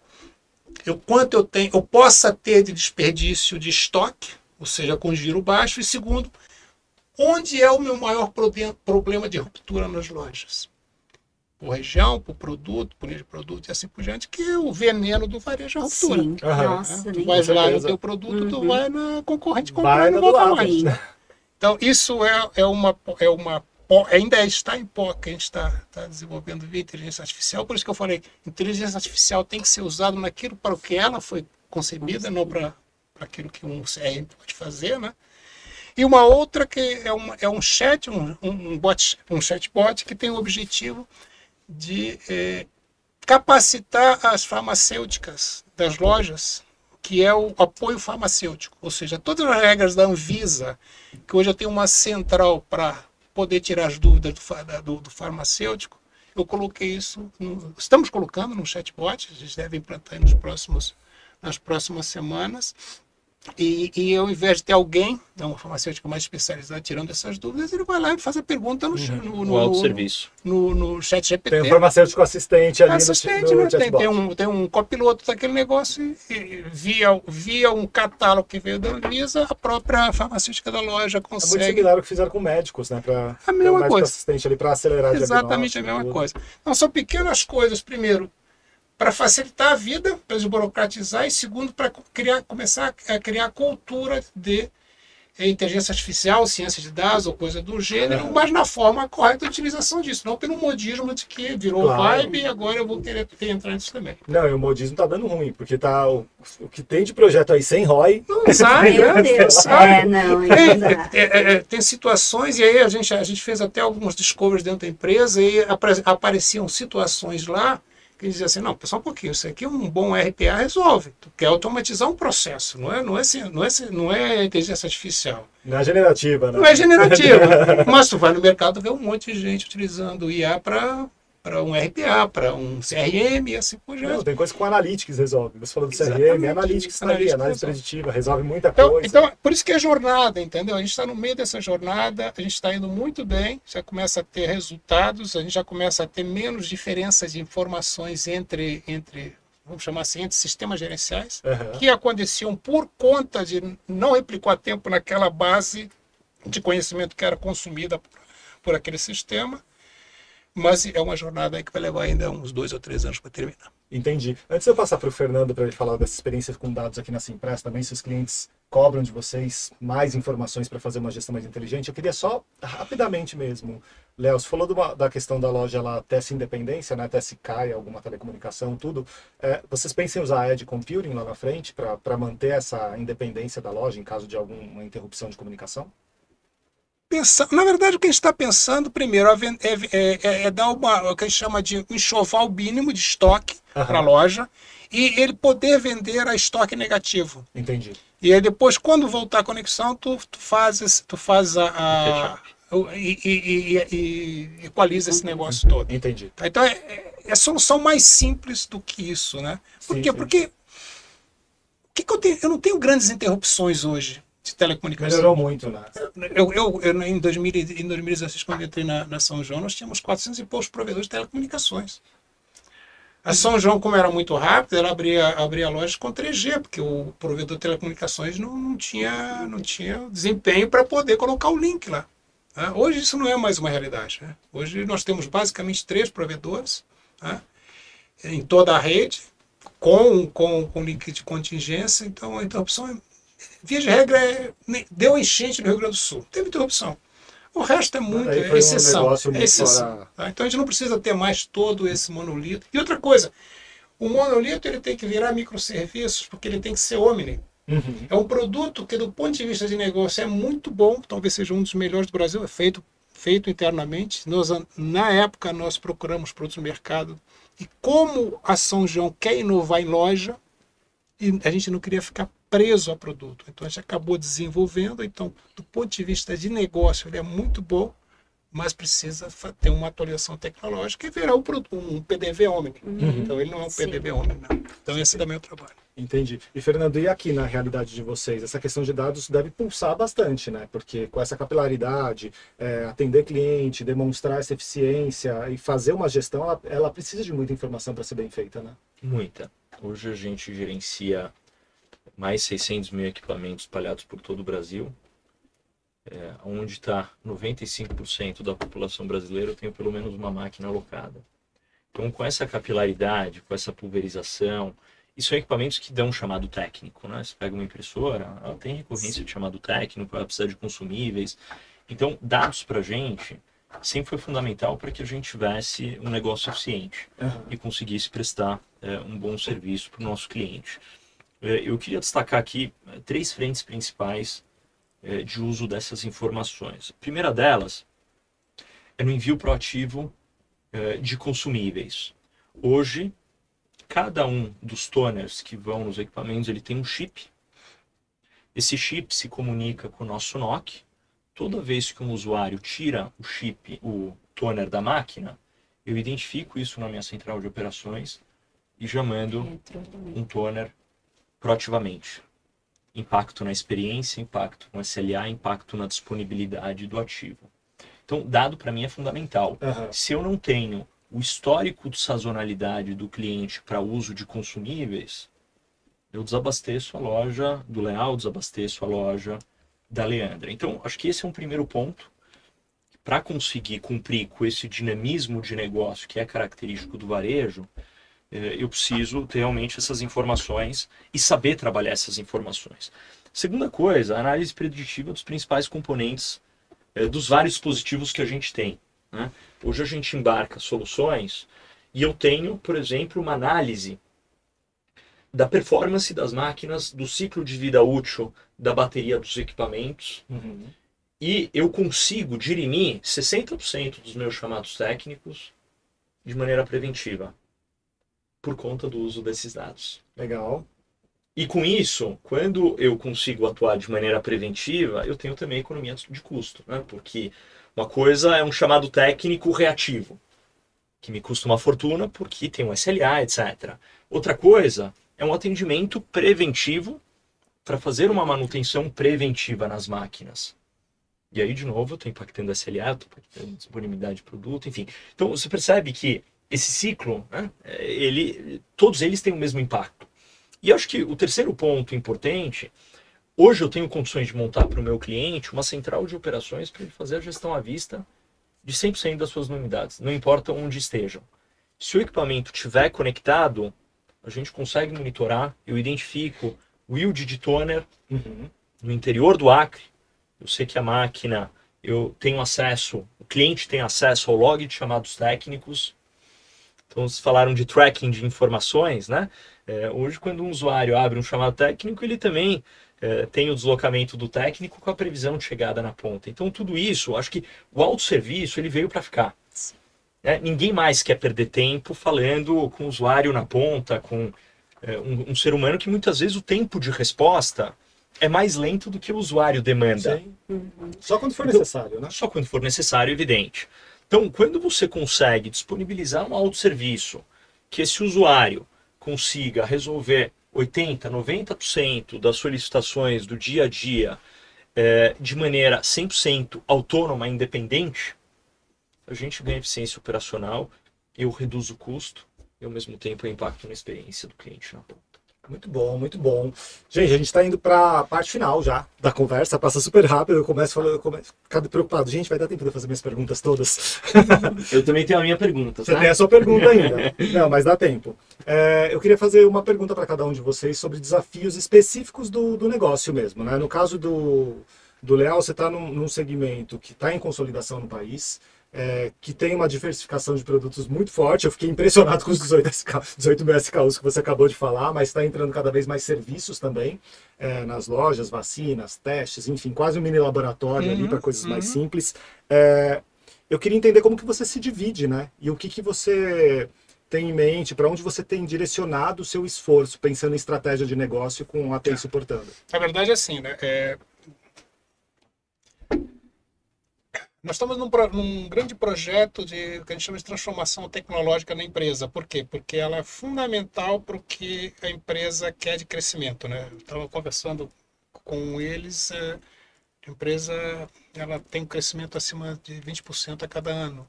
Speaker 5: Quanto eu possa ter de desperdício de estoque, ou seja, com giro baixo. E segundo, onde é o meu maior problema de ruptura nas lojas? Por região, por produto, por nível de produto e assim por diante, que é o veneno do varejo, a ruptura.
Speaker 2: Sim, nossa,
Speaker 5: tu vais lá no teu produto, tu vai na concorrente comprar e não volta mais. Então, isso ainda está em POC, a gente está desenvolvendo via inteligência artificial, por isso que eu falei, inteligência artificial tem que ser usada naquilo para o que ela foi concebida, não para aquilo que um CRM pode fazer, né? E uma outra que é um chatbot que tem o objetivo de capacitar as farmacêuticas das lojas, que é o apoio farmacêutico, ou seja, todas as regras da Anvisa, que hoje eu tenho uma central para poder tirar as dúvidas do farmacêutico, eu coloquei isso, estamos colocando no chatbot, a gente deve implantar nas próximas semanas, e ao invés de ter alguém, uma farmacêutica mais especializada tirando essas dúvidas, ele vai lá e faz a pergunta no
Speaker 4: autosserviço.
Speaker 5: No chat GPT.
Speaker 1: Tem um farmacêutico assistente ali no
Speaker 5: chatbot. Tem um copiloto daquele negócio e via um catálogo que veio da Anvisa, a própria farmacêutica da loja consegue...
Speaker 1: É muito similar ao que fizeram com médicos, né?
Speaker 5: A mesma coisa.
Speaker 1: Assistente ali para acelerar a
Speaker 5: exatamente a mesma coisa. Então, são pequenas coisas, primeiro, para facilitar a vida, para desburocratizar, e segundo, para começar a criar cultura de inteligência artificial, ciência de dados ou coisa do gênero, mas na forma correta de utilização disso, não pelo modismo de que virou vibe e agora eu vou querer entrar nisso também.
Speaker 1: Não, e o modismo tá dando ruim, porque tá o que tem de projeto aí sem ROI.
Speaker 5: Não sai,
Speaker 2: Meu
Speaker 5: né?
Speaker 2: Deus,
Speaker 5: Sai.
Speaker 2: não dá.
Speaker 5: Tem situações, e aí a gente fez até alguns discovers dentro da empresa, e apareciam situações lá que dizia assim, não, pessoal, um pouquinho, isso aqui é um bom RPA resolve. Tu quer automatizar um processo, não é inteligência artificial.
Speaker 1: Não é generativa, né?
Speaker 5: Não é generativa. Mas tu vai no mercado ver um monte de gente utilizando IA para um RPA, para um CRM e assim por diante.
Speaker 1: Não, tem coisa que o Analytics resolve. Você falou do CRM,
Speaker 5: Exatamente.
Speaker 1: Analytics tá ali,
Speaker 5: Analytics
Speaker 1: análise
Speaker 5: resolve.
Speaker 1: preditiva, resolve muita coisa.
Speaker 5: Então, por isso que é jornada, entendeu? A gente está no meio dessa jornada, a gente está indo muito bem, já começa a ter resultados, a gente já começa a ter menos diferenças de informações entre vamos chamar assim, entre sistemas gerenciais, que aconteciam por conta de não replicar a tempo naquela base de conhecimento que era consumida por aquele sistema. Mas é uma jornada aí que vai levar ainda uns 2 ou 3 anos para terminar.
Speaker 1: Entendi. Antes de eu passar para o Fernando para ele falar dessa experiência com dados aqui na Simpress, também se os clientes cobram de vocês mais informações para fazer uma gestão mais inteligente, eu queria só, rapidamente mesmo, Léo, você falou da questão da loja lá, até essa independência, né, até se cai alguma telecomunicação, tudo. Vocês pensam em usar Edge Computing lá na frente para manter essa independência da loja em caso de alguma interrupção de comunicação?
Speaker 5: Na verdade, o que a gente está pensando, primeiro, é dar o que a gente chama de um enxoval mínimo de estoque para a loja e ele poder vender a estoque negativo.
Speaker 1: Entendi.
Speaker 5: E aí depois, quando voltar a conexão, tu faz e equaliza esse negócio todo.
Speaker 1: Entendi.
Speaker 5: Então, é a solução mais simples do que isso, né? Por quê?
Speaker 1: Sim.
Speaker 5: Porque eu não tenho grandes interrupções hoje de telecomunicação.
Speaker 1: Melhorou muito, né?
Speaker 5: Em 2016, quando entrei na São João, nós tínhamos 400 e poucos provedores de telecomunicações. A São João, como era muito rápida, ela abria lojas com 3G, porque o provedor de telecomunicações não tinha desempenho para poder colocar o link lá. Né? Hoje isso não é mais uma realidade. Né? Hoje nós temos basicamente 3 provedores, né? Em toda a rede, com link de contingência, então a interrupção via de regra, deu enchente no Rio Grande do Sul. Teve interrupção. O resto é muito exceção. Tá? Então a gente não precisa ter mais todo esse monolito. E outra coisa, o monolito ele tem que virar microserviços, porque ele tem que ser omni. É um produto que, do ponto de vista de negócio, é muito bom, talvez seja um dos melhores do Brasil, é feito internamente. Na época, nós procuramos produtos no mercado. E como a São João quer inovar em loja, e a gente não queria ficar preso ao produto. Então a gente acabou desenvolvendo. Então, do ponto de vista de negócio, ele é muito bom, mas precisa ter uma atualização tecnológica e virar um PDV Omni. Então ele não é um PDV Omni, não. Então esse também é o trabalho.
Speaker 1: Entendi. E Fernando, e aqui na realidade de vocês, essa questão de dados deve pulsar bastante, né? Porque com essa capilaridade, atender cliente, demonstrar essa eficiência e fazer uma gestão, ela precisa de muita informação para ser bem feita, né?
Speaker 4: Muita. Hoje a gente gerencia mais 600 mil equipamentos espalhados por todo o Brasil, onde está 95% da população brasileira, eu tenho pelo menos uma máquina alocada. Então, com essa capilaridade, com essa pulverização, e são equipamentos que dão um chamado técnico, né? Você pega uma impressora, ela tem recorrência de chamado técnico, ela precisa de consumíveis. Então, dados para a gente sempre foi fundamental para que a gente tivesse um negócio eficiente e conseguisse prestar um bom serviço para o nosso cliente. Eu queria destacar aqui 3 frentes principais de uso dessas informações. A primeira delas é no envio proativo de consumíveis. Hoje, cada um dos toners que vão nos equipamentos, ele tem um chip. Esse chip se comunica com o nosso NOC. Toda vez que um usuário tira o chip, o toner da máquina, eu identifico isso na minha central de operações e já mando um toner proativamente. Impacto na experiência, impacto no SLA, impacto na disponibilidade do ativo. Então, dado para mim é fundamental. Se eu não tenho o histórico de sazonalidade do cliente para uso de consumíveis, eu desabasteço a loja do Leal, desabasteço a loja da Leandra. Então, acho que esse é um primeiro ponto. Para conseguir cumprir com esse dinamismo de negócio que é característico do varejo, eu preciso ter realmente essas informações e saber trabalhar essas informações. Segunda coisa, a análise preditiva dos principais componentes dos vários dispositivos que a gente tem, né? Hoje a gente embarca soluções e eu tenho, por exemplo, uma análise da performance das máquinas, do ciclo de vida útil da bateria dos equipamentos, e eu consigo dirimir 60% dos meus chamados técnicos de maneira preventiva, por conta do uso desses dados.
Speaker 1: Legal.
Speaker 4: E com isso, quando eu consigo atuar de maneira preventiva, eu tenho também economia de custo, né? Porque uma coisa é um chamado técnico reativo, que me custa uma fortuna porque tem um SLA, etc. Outra coisa é um atendimento preventivo para fazer uma manutenção preventiva nas máquinas. E aí, de novo, eu estou impactando SLA, estou impactando disponibilidade de produto, enfim. Então, você percebe que esse ciclo, né, todos eles têm o mesmo impacto. E acho que o terceiro ponto importante, hoje eu tenho condições de montar para o meu cliente uma central de operações para ele fazer a gestão à vista de 100% das suas unidades, não importa onde estejam. Se o equipamento estiver conectado, a gente consegue monitorar, eu identifico o yield de toner no interior do Acre, eu sei que a máquina, eu tenho acesso, o cliente tem acesso ao log de chamados técnicos. Então, vocês falaram de tracking de informações, né? Hoje, quando um usuário abre um chamado técnico, ele também tem o deslocamento do técnico com a previsão de chegada na ponta. Então, tudo isso, acho que o autosserviço, ele veio para ficar. Ninguém mais quer perder tempo falando com o usuário na ponta, com um ser humano que muitas vezes o tempo de resposta é mais lento do que o usuário demanda.
Speaker 1: Só quando for necessário, né?
Speaker 4: Só quando for necessário, evidente. Então, quando você consegue disponibilizar um autosserviço que esse usuário consiga resolver 80%, 90% das solicitações do dia a dia de maneira 100% autônoma e independente, a gente ganha eficiência operacional, eu reduzo o custo e, ao mesmo tempo, eu impacto na experiência do cliente na ponta.
Speaker 1: Muito bom, muito bom. Gente, a gente está indo para a parte final já da conversa, passa super rápido, eu começo a ficar preocupado. Gente, vai dar tempo de eu fazer minhas perguntas todas?
Speaker 4: Eu também tenho a minha pergunta,
Speaker 1: Você
Speaker 4: tá?
Speaker 1: tem a sua pergunta ainda. Não, mas dá tempo. Eu queria fazer uma pergunta para cada um de vocês sobre desafios específicos do negócio mesmo, né? No caso do Leal, você está num segmento que está em consolidação no país, que tem uma diversificação de produtos muito forte. Eu fiquei impressionado com os 18 mil SKUs que você acabou de falar, mas está entrando cada vez mais serviços também nas lojas, vacinas, testes, enfim, quase um mini laboratório ali para coisas mais simples. Eu queria entender como que você se divide, né? E o que você tem em mente, para onde você tem direcionado o seu esforço, pensando em estratégia de negócio com a TI suportando.
Speaker 5: Na verdade, é assim, né? Nós estamos num grande projeto que a gente chama de transformação tecnológica na empresa. Por quê? Porque ela é fundamental para o que a empresa quer de crescimento, né? Eu estava conversando com eles, a empresa ela tem um crescimento acima de 20% a cada ano.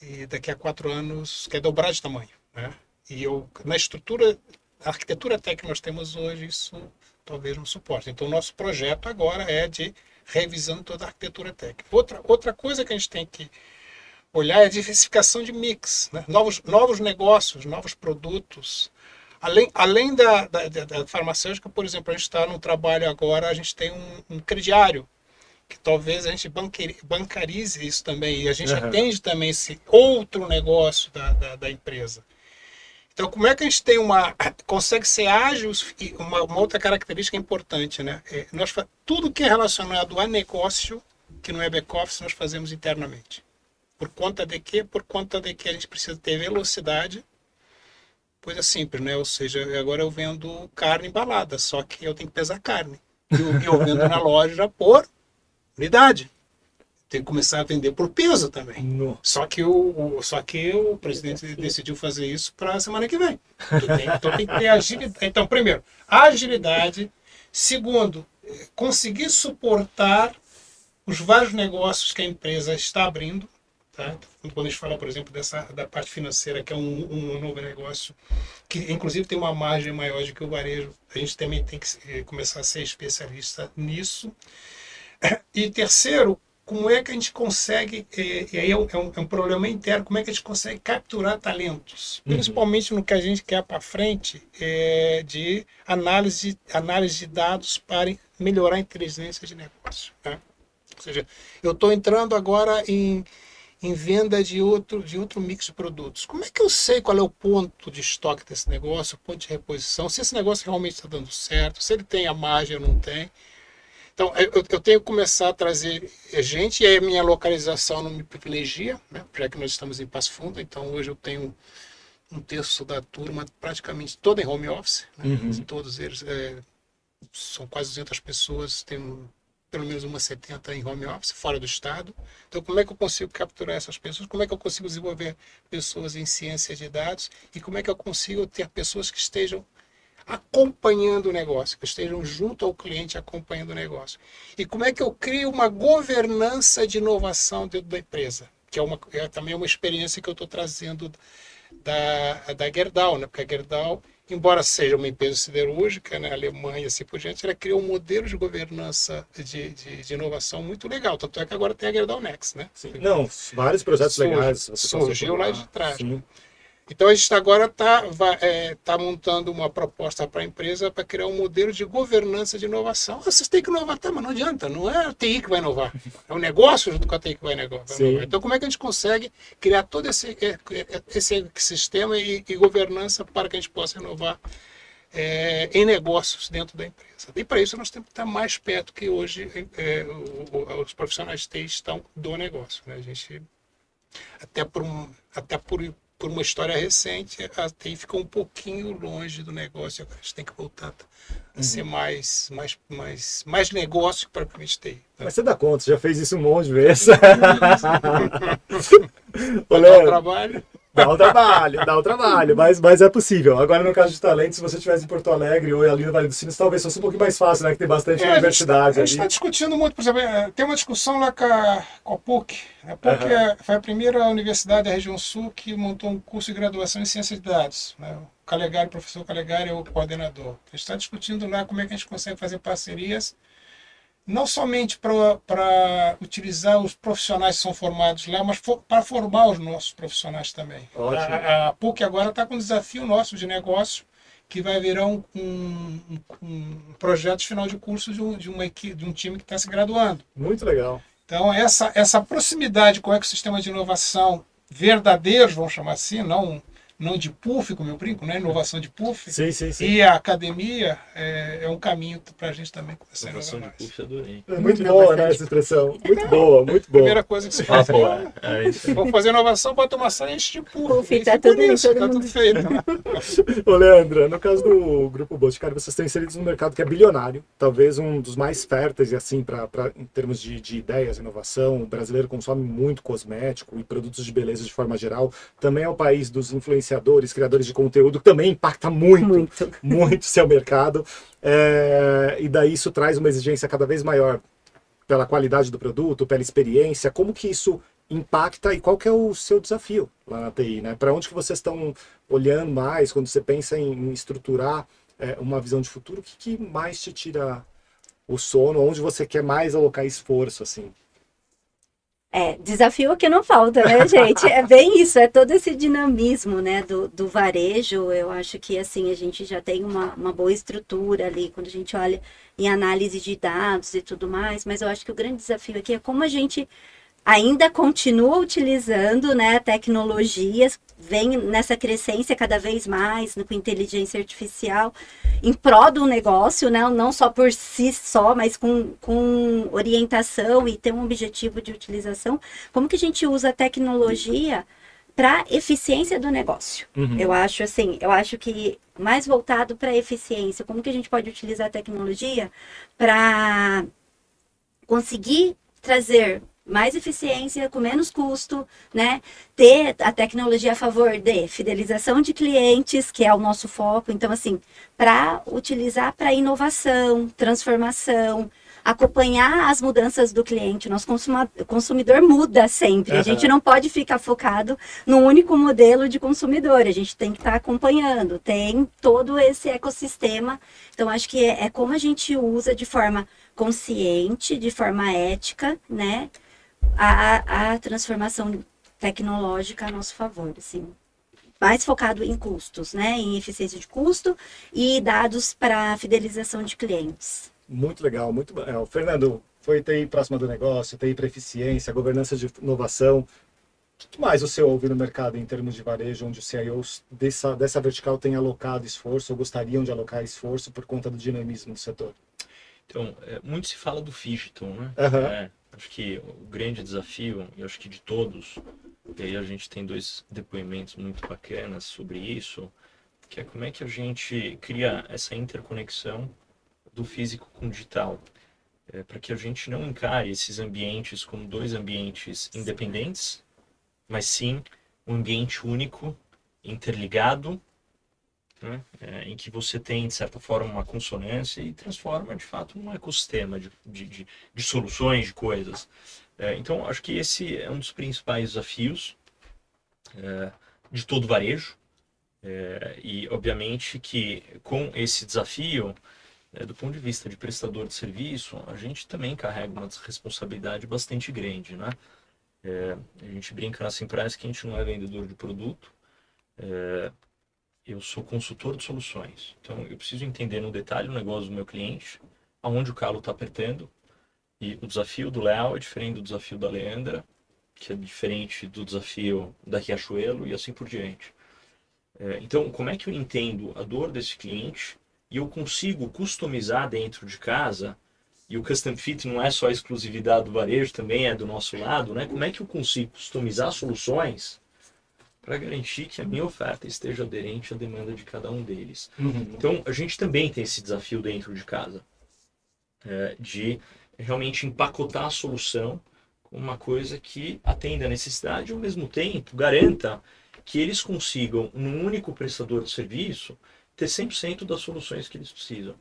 Speaker 5: E daqui a 4 anos quer dobrar de tamanho, né? E na estrutura, a arquitetura técnica que nós temos hoje, isso talvez não suporte. Então, o nosso projeto agora é de revisando toda a arquitetura técnica. Outra coisa que a gente tem que olhar é a diversificação de mix, né? Novos negócios, novos produtos. Além da farmacêutica, por exemplo, a gente está num trabalho agora, a gente tem um crediário, que talvez a gente bancarize isso também, e a gente atende também esse outro negócio da empresa. Então, como é que a gente consegue ser ágil? Uma outra característica importante, né? Tudo que é relacionado a negócio, que não é back-office, nós fazemos internamente. Por conta de quê? Por conta de que a gente precisa ter velocidade, coisa simples, né? Ou seja, agora eu vendo carne embalada, só que eu tenho que pesar carne. E eu vendo na loja por unidade. Tem que começar a vender por peso também. Só que o presidente decidiu fazer isso para a semana que vem. Então tem que ter agilidade. Então, primeiro, agilidade. Segundo, conseguir suportar os vários negócios que a empresa está abrindo. Tá? Quando a gente fala, por exemplo, da parte financeira, que é um novo negócio, que inclusive tem uma margem maior do que o varejo, a gente também tem que começar a ser especialista nisso. E terceiro, como é que a gente consegue, e aí é um problema interno, como é que a gente consegue capturar talentos, principalmente no que a gente quer para frente, de análise de dados para melhorar a inteligência de negócio, né? Ou seja, eu estou entrando agora em venda de outro mix de produtos. Como é que eu sei qual é o ponto de estoque desse negócio, o ponto de reposição, se esse negócio realmente está dando certo, se ele tem a margem ou não tem? Então, eu tenho que começar a trazer gente, e aí a minha localização não me privilegia, né? Já que nós estamos em Passo Fundo, então hoje eu tenho um terço da turma praticamente toda em home office, né? Todos eles, são quase 200 pessoas, tem pelo menos umas 70 em home office, fora do estado. Então, como é que eu consigo capturar essas pessoas? Como é que eu consigo desenvolver pessoas em ciência de dados? E como é que eu consigo ter pessoas que estejam acompanhando o negócio, que estejam junto ao cliente acompanhando o negócio? E como é que eu crio uma governança de inovação dentro da empresa? Que é também uma experiência que eu estou trazendo da Gerdau, né? Porque a Gerdau, embora seja uma empresa siderúrgica, né, Alemanha e assim por diante, ela criou um modelo de governança de inovação muito legal. Tanto é que agora tem a Gerdau Next, né?
Speaker 1: Sim. Não, vários projetos legais.
Speaker 5: Surgiu lá de trás.
Speaker 1: Sim.
Speaker 5: Né? Então a gente agora está montando uma proposta para a empresa para criar um modelo de governança de inovação. Vocês têm que inovar, tá, mas não adianta, não é a TI que vai inovar, é o negócio junto com a TI que vai inovar. Então como é que a gente consegue criar todo esse ecossistema e governança para que a gente possa inovar em negócios dentro da empresa? E para isso nós temos que estar mais perto que hoje os profissionais de TI estão do negócio, né? A gente, até por uma história recente, a TI ficou um pouquinho longe do negócio. A gente tem que voltar a ser mais negócio que propriamente TI.
Speaker 1: Mas você dá conta, você já fez isso um monte de vezes.
Speaker 5: Dá um trabalho.
Speaker 1: Dá um trabalho, mas é possível. Agora, no caso de talento, se você estivesse em Porto Alegre ou ali no Vale dos Sinos, talvez fosse um pouquinho mais fácil, né? Que tem bastante universidade.
Speaker 5: A gente está discutindo muito, por exemplo, tem uma discussão lá com a PUC. A PUC foi a primeira universidade da região sul que montou um curso de graduação em ciência de dados, né? O professor Calegari é o coordenador. A gente está discutindo lá como é que a gente consegue fazer parcerias, não somente para utilizar os profissionais que são formados lá, mas para formar os nossos profissionais também. A PUC agora está com um desafio nosso de negócio, que vai virar um projeto de final de curso de um time que está se graduando.
Speaker 1: Muito legal.
Speaker 5: Então, essa proximidade com o ecossistema de inovação verdadeiros, vamos chamar assim, não de puff, como eu brinco, né? Inovação de puff.
Speaker 1: Sim.
Speaker 5: E a academia é um caminho para a gente também começar a inovar mais.
Speaker 4: Puff, adorei.
Speaker 1: É muito boa, né, essa expressão. Muito boa.
Speaker 5: Primeira coisa que se faz vamos fazer inovação, bota uma saia de puff. Tá tudo feito. Né?
Speaker 1: Ô, Leandra, no caso do Grupo Boticário, vocês estão inseridos num mercado que é bilionário, talvez um dos mais férteis, assim, em termos de ideias, inovação. O brasileiro consome muito cosmético e produtos de beleza de forma geral. Também é o país dos influenciadores, criadores de conteúdo, que também impacta muito seu mercado. E daí isso traz uma exigência cada vez maior pela qualidade do produto, pela experiência. Como que isso impacta e qual que é o seu desafio lá na TI, né? Para onde que vocês estão olhando mais quando você pensa em estruturar uma visão de futuro? O que mais te tira o sono? Onde você quer mais alocar esforço, assim?
Speaker 2: Desafio que não falta, né, gente? É bem isso, é todo esse dinamismo, né, do varejo. Eu acho que, assim, a gente já tem uma boa estrutura ali, quando a gente olha em análise de dados e tudo mais, mas eu acho que o grande desafio aqui é como a gente ainda continua utilizando, né, tecnologias, vem nessa crescência cada vez mais com inteligência artificial em prol do negócio, né, não só por si só, mas com orientação e ter um objetivo de utilização. Como que a gente usa a tecnologia para eficiência do negócio? Eu acho que mais voltado para eficiência. Como que a gente pode utilizar a tecnologia para conseguir trazer mais eficiência, com menos custo, né? Ter a tecnologia a favor de fidelização de clientes, que é o nosso foco. Então, assim, para utilizar para inovação, transformação, acompanhar as mudanças do cliente. Nosso consumidor muda sempre. A gente não pode ficar focado num único modelo de consumidor. A gente tem que estar acompanhando. Tem todo esse ecossistema. Então, acho que é como a gente usa de forma consciente, de forma ética, né? a transformação tecnológica a nosso favor, assim. Mais focado em custos, né? Em eficiência de custo e dados para fidelização de clientes.
Speaker 1: Muito legal, muito bom. Fernando, foi TI próxima do negócio, TI para eficiência, governança de inovação. O que mais você ouve no mercado em termos de varejo, onde os CIOs dessa vertical têm alocado esforço ou gostariam de alocar esforço por conta do dinamismo do setor?
Speaker 4: Então, muito se fala do Phygital, né?
Speaker 1: Uhum.
Speaker 4: Acho que o grande desafio, e acho que de todos, e aí a gente tem 2 depoimentos muito bacanas sobre isso, que é como é que a gente cria essa interconexão do físico com o digital, para que a gente não encare esses ambientes como 2 ambientes independentes, mas sim um ambiente único, interligado, né? Em que você tem, de certa forma, uma consonância e transforma, de fato, num ecossistema de soluções, de coisas. Então, acho que esse é um dos principais desafios de todo varejo. E, obviamente, que com esse desafio, do ponto de vista de prestador de serviço, a gente também carrega uma responsabilidade bastante grande, né? A gente brinca nessa empresa que a gente não é vendedor de produto, eu sou consultor de soluções. Então, eu preciso entender no detalhe o negócio do meu cliente, aonde o calo está apertando, e o desafio do Léo é diferente do desafio da Leandra, que é diferente do desafio da Riachuelo e assim por diante. Então, como é que eu entendo a dor desse cliente e eu consigo customizar dentro de casa, e o Custom Fit não é só a exclusividade do varejo, também é do nosso lado, né? Como é que eu consigo customizar soluções para garantir que a minha oferta esteja aderente à demanda de cada um deles? Então, a gente também tem esse desafio dentro de casa, de realmente empacotar a solução com uma coisa que atenda a necessidade e, ao mesmo tempo, garanta que eles consigam, num único prestador de serviço, ter 100% das soluções que eles precisam.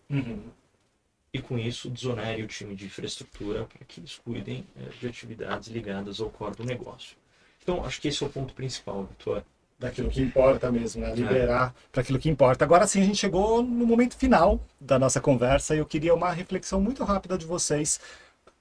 Speaker 4: E com isso desonere o time de infraestrutura para que eles cuidem de atividades ligadas ao core do negócio. Então, acho que esse é o ponto principal, Vitor.
Speaker 1: Daquilo que importa mesmo, né? Liberar para aquilo que importa. Agora sim, a gente chegou no momento final da nossa conversa e eu queria uma reflexão muito rápida de vocês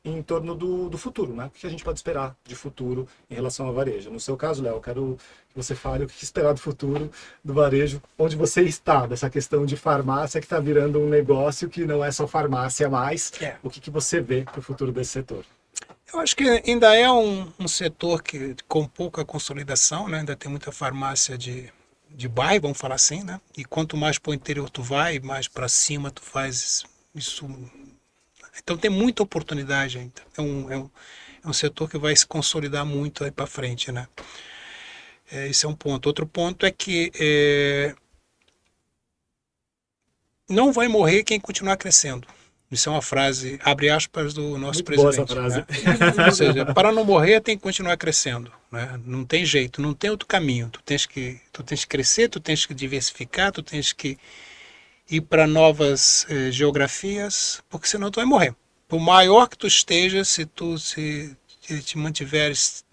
Speaker 1: em torno do futuro, né? O que a gente pode esperar de futuro em relação ao varejo. No seu caso, Léo, eu quero que você fale o que esperar do futuro do varejo, onde você está, dessa questão de farmácia que está virando um negócio que não é só farmácia mais. O que você vê para o futuro desse setor?
Speaker 5: Eu acho que ainda é um setor com pouca consolidação, né? Ainda tem muita farmácia de bairro, vamos falar assim, né? E quanto mais para o interior tu vai, mais para cima tu faz isso. Então tem muita oportunidade ainda. É um setor que vai se consolidar muito aí para frente, né? Esse é um ponto. Outro ponto é que não vai morrer quem continuar crescendo. Isso é uma frase, abre aspas, do nosso
Speaker 1: muito
Speaker 5: presidente.
Speaker 1: Boa essa frase.
Speaker 5: Né? Ou seja, para não morrer tem que continuar crescendo. Né? Não tem jeito, não tem outro caminho. Tu tens que crescer, tu tens que diversificar, tu tens que ir para novas geografias, porque senão tu vai morrer. Por maior que tu esteja, se tu te mantiveres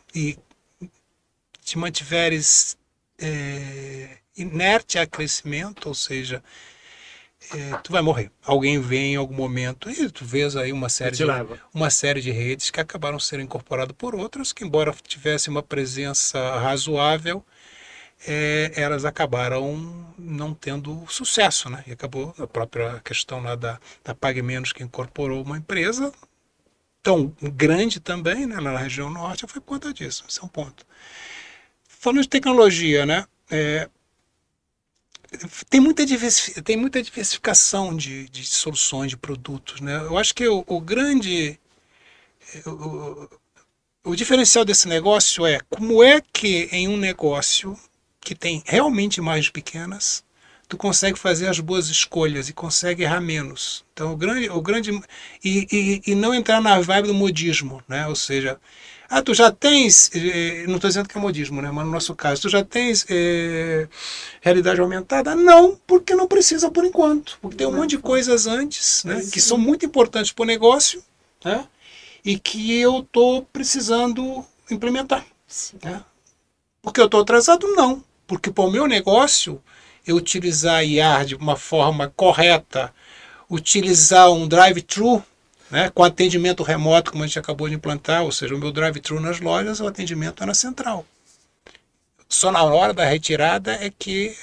Speaker 5: inerte a crescimento, ou seja, tu vai morrer. Alguém vem em algum momento e tu vês aí uma série de redes que acabaram sendo incorporadas por outras, que embora tivessem uma presença razoável, elas acabaram não tendo sucesso, né? E acabou a própria questão lá da Pague Menos, que incorporou uma empresa tão grande também, né, na região norte, foi por conta disso. Esse é um ponto. Falando de tecnologia, né? Tem muita diversificação de soluções, de produtos, né? Eu acho que o diferencial desse negócio é como é que em um negócio que tem realmente imagens pequenas, tu consegue fazer as boas escolhas e consegue errar menos. Então, o grande e não entrar na vibe do modismo, né? Ou seja, tu já tens, não estou dizendo que é modismo, né? Mas no nosso caso, tu já tens realidade aumentada? Não, porque não precisa por enquanto. Porque tem um monte de coisas antes, né? Que são muito importantes para o negócio, né? E que eu estou precisando implementar. Né? Porque eu estou atrasado? Não. Porque para o meu negócio, eu utilizar IAR de uma forma correta, utilizar um drive-thru,
Speaker 3: né? Com atendimento remoto, como a gente acabou de implantar, ou seja, o meu drive-thru nas lojas, o atendimento é na central. Só na hora da retirada é que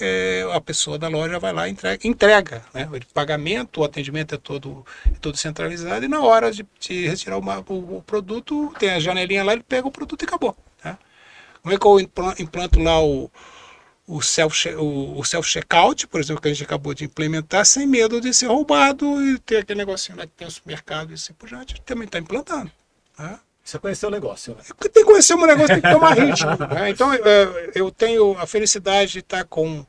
Speaker 3: a pessoa da loja vai lá e entrega, né? O pagamento, o atendimento é todo centralizado, e na hora de retirar o produto, tem a janelinha lá, ele pega o produto e acabou. Né? Como é que eu implanto lá o self-checkout, por exemplo, que a gente acabou de implementar, sem medo de ser roubado e ter aquele negocinho lá que tem o supermercado e assim por diante, também está implantando. Né?
Speaker 1: Você conheceu o negócio, né?
Speaker 3: Tem que conhecer um negócio, tem que tomar risco. Né? Então, eu tenho a felicidade de estar com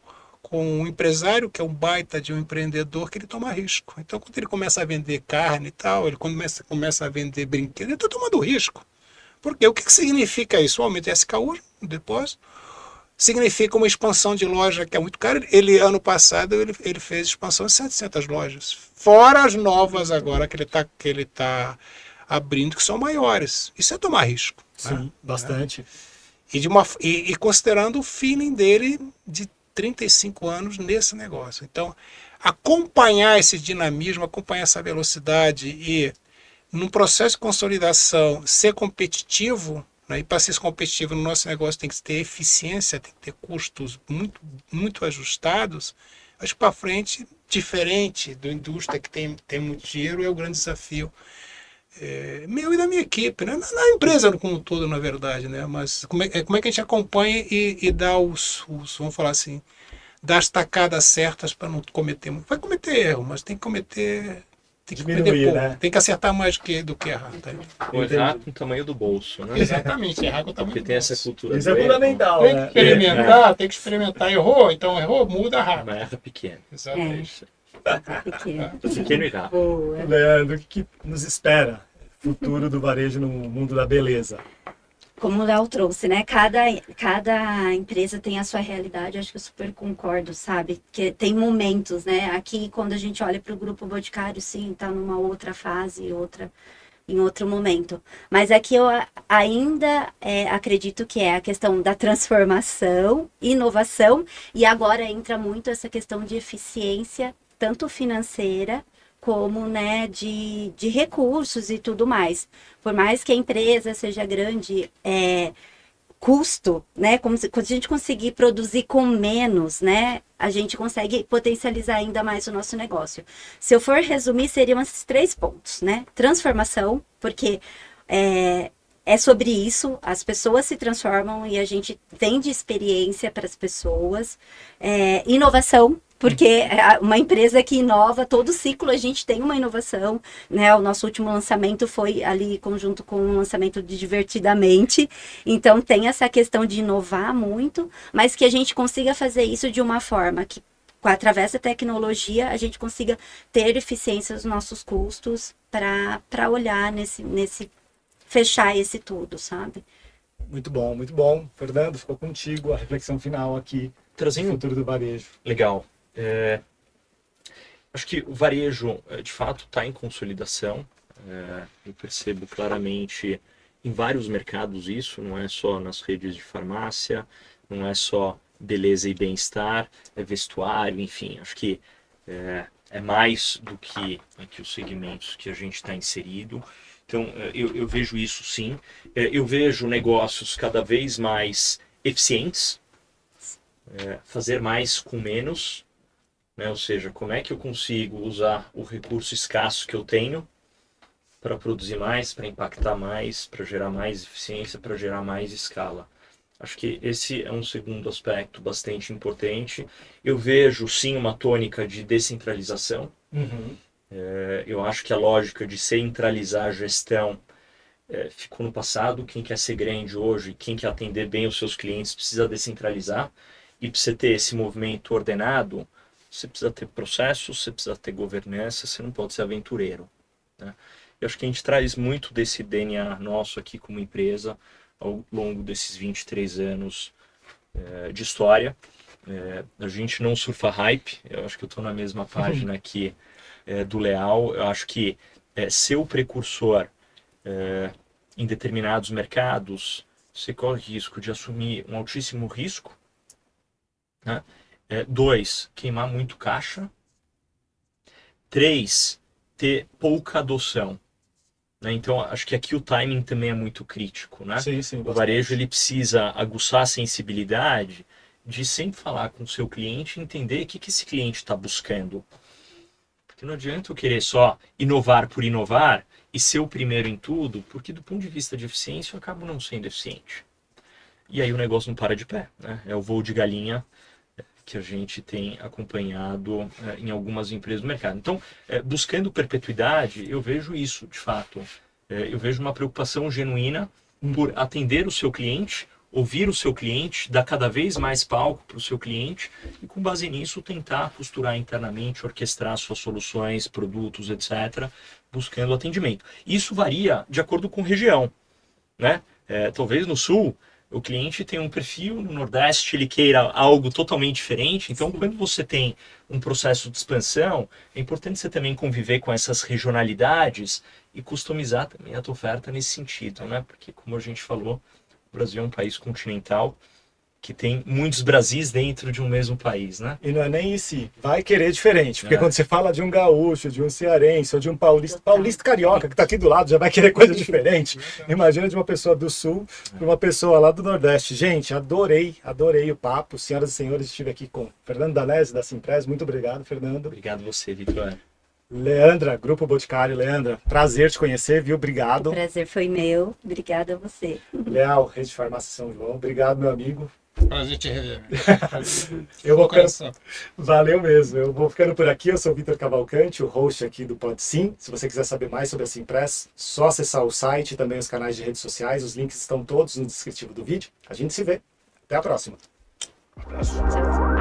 Speaker 3: um empresário que é um baita de um empreendedor, que ele toma risco. Então, quando ele começa a vender carne e tal, ele começa a vender brinquedos, ele está tomando risco. Porque o que significa isso? O aumento de SKU, no depósito, significa uma expansão de loja que é muito cara. Ano passado, ele fez expansão de 700 lojas. Fora as novas agora que ele tá abrindo, que são maiores. Isso é tomar risco.
Speaker 1: Sim,
Speaker 3: né?
Speaker 1: bastante.
Speaker 3: E considerando o feeling dele de 35 anos nesse negócio. Então, acompanhar esse dinamismo, acompanhar essa velocidade e, num processo de consolidação, ser competitivo, né? E para ser competitivo no nosso negócio tem que ter eficiência, tem que ter custos muito, muito ajustados. Acho que para frente, diferente da indústria que tem muito dinheiro, é o grande desafio meu e da minha equipe, né? Na empresa como um todo, na verdade, né? Mas como é que a gente acompanha e dá vamos falar assim, dá as tacadas certas para não cometer muito. Vai cometer erro, mas tem que cometer pouco.
Speaker 1: Né?
Speaker 3: Tem que acertar mais do que errar. Tá?
Speaker 4: Ou errar com o tamanho do bolso, né?
Speaker 3: Exatamente, errar com o tamanho
Speaker 4: Porque
Speaker 3: do
Speaker 4: tem
Speaker 3: bolso.
Speaker 4: essa cultura.
Speaker 1: Isso é fundamental,
Speaker 3: Tem que
Speaker 1: né?
Speaker 3: experimentar, tem que experimentar. Errou, muda rápido.
Speaker 4: Mas erra pequeno.
Speaker 3: Exatamente.
Speaker 2: Pequeno.
Speaker 4: Pequeno e rápido.
Speaker 2: Boa.
Speaker 1: Leandro, o que nos espera? Futuro do varejo no mundo da beleza.
Speaker 2: Como o Léo trouxe, né? Cada empresa tem a sua realidade, acho que eu super concordo, sabe? Que tem momentos, né? Aqui, quando a gente olha para o Grupo Boticário, sim, tá numa outra fase, em outro momento. Mas aqui eu ainda acredito que é a questão da transformação, inovação, e agora entra muito essa questão de eficiência, tanto financeira, como, né, de recursos e tudo mais. Por mais que a empresa seja grande, custo, né, quando a gente conseguir produzir com menos, né, a gente consegue potencializar ainda mais o nosso negócio. Se eu for resumir, seriam esses 3 pontos, né? Transformação, porque é sobre isso, as pessoas se transformam e a gente vende experiência para as pessoas. Inovação, porque uma empresa que inova, todo ciclo a gente tem uma inovação, né? O nosso último lançamento foi ali conjunto com o lançamento de Divertidamente, então tem essa questão de inovar muito, mas que a gente consiga fazer isso de uma forma que, através da tecnologia, a gente consiga ter eficiência nos nossos custos para olhar fechar esse tudo, sabe?
Speaker 1: Muito bom, muito bom. Fernando, ficou contigo a reflexão final aqui do
Speaker 4: Trazendo
Speaker 1: futuro do varejo.
Speaker 4: Legal. Acho que o varejo, de fato, está em consolidação. Eu percebo claramente em vários mercados isso, não é só nas redes de farmácia, não é só beleza e bem-estar, é vestuário, enfim. Acho que é mais do que os segmentos que a gente está inserido. Então, eu vejo isso sim. Eu vejo negócios cada vez mais eficientes, fazer mais com menos. Né? Ou seja, como é que eu consigo usar o recurso escasso que eu tenho para produzir mais, para impactar mais, para gerar mais eficiência, para gerar mais escala. Acho que esse é um segundo aspecto bastante importante. Eu vejo sim uma tônica de descentralização.
Speaker 1: Uhum.
Speaker 4: Eu acho que a lógica de centralizar a gestão ficou no passado. Quem quer ser grande hoje, quem quer atender bem os seus clientes, precisa descentralizar. E para você ter esse movimento ordenado, você precisa ter processos, você precisa ter governança, você não pode ser aventureiro. Né? Eu acho que a gente traz muito desse DNA nosso aqui como empresa ao longo desses 23 anos de história. A gente não surfa hype, eu acho que eu estou na mesma página aqui do Leal. Eu acho que ser o precursor em determinados mercados, você corre risco de assumir um altíssimo risco. Né? 2, queimar muito caixa. 3, ter pouca adoção. né? Então, acho que aqui o timing também é muito crítico, né?
Speaker 1: Sim, sim,
Speaker 4: O varejo ele precisa aguçar a sensibilidade de sempre falar com o seu cliente e entender o que esse cliente está buscando. Porque não adianta eu querer só inovar por inovar e ser o primeiro em tudo, porque do ponto de vista de eficiência eu acabo não sendo eficiente. E aí o negócio não para de pé, né? É o voo de galinha que a gente tem acompanhado em algumas empresas do mercado. Então, buscando perpetuidade, eu vejo isso, de fato. Eu vejo uma preocupação genuína por atender o seu cliente, ouvir o seu cliente, dar cada vez mais palco para o seu cliente e, com base nisso, tentar costurar internamente, orquestrar suas soluções, produtos, etc., buscando atendimento. Isso varia de acordo com região, né? Talvez no Sul o cliente tem um perfil, no Nordeste ele queira algo totalmente diferente. Então, quando você tem um processo de expansão, é importante você também conviver com essas regionalidades e customizar também a tua oferta nesse sentido, né? Porque, como a gente falou, o Brasil é um país continental que tem muitos Brasis dentro de um mesmo país, né?
Speaker 1: E não é nem isso, vai querer diferente. Porque quando você fala de um gaúcho, de um cearense ou de um paulista carioca que está aqui do lado, já vai querer coisa diferente. Imagina de uma pessoa do sul para uma pessoa lá do Nordeste. Gente, adorei o papo. Senhoras e senhores, estive aqui com Fernando Danese, da Simpress. Muito obrigado, Fernando.
Speaker 4: Obrigado você, Vitor.
Speaker 1: Leandra, Grupo Boticário. Leandra, prazer te conhecer, viu? Obrigado.
Speaker 2: O prazer foi meu. Obrigada a você.
Speaker 1: Leal, Rede de Farmácia São João. Obrigado, meu amigo.
Speaker 5: Prazer te rever.
Speaker 1: Eu vou Valeu mesmo. Eu vou ficando por aqui. Eu sou o Vitor Cavalcante, o host aqui do Pode Sim. Se você quiser saber mais sobre a Simpress, só acessar o site e também os canais de redes sociais. Os links estão todos no descritivo do vídeo. A gente se vê. Até a próxima.
Speaker 2: Tchau.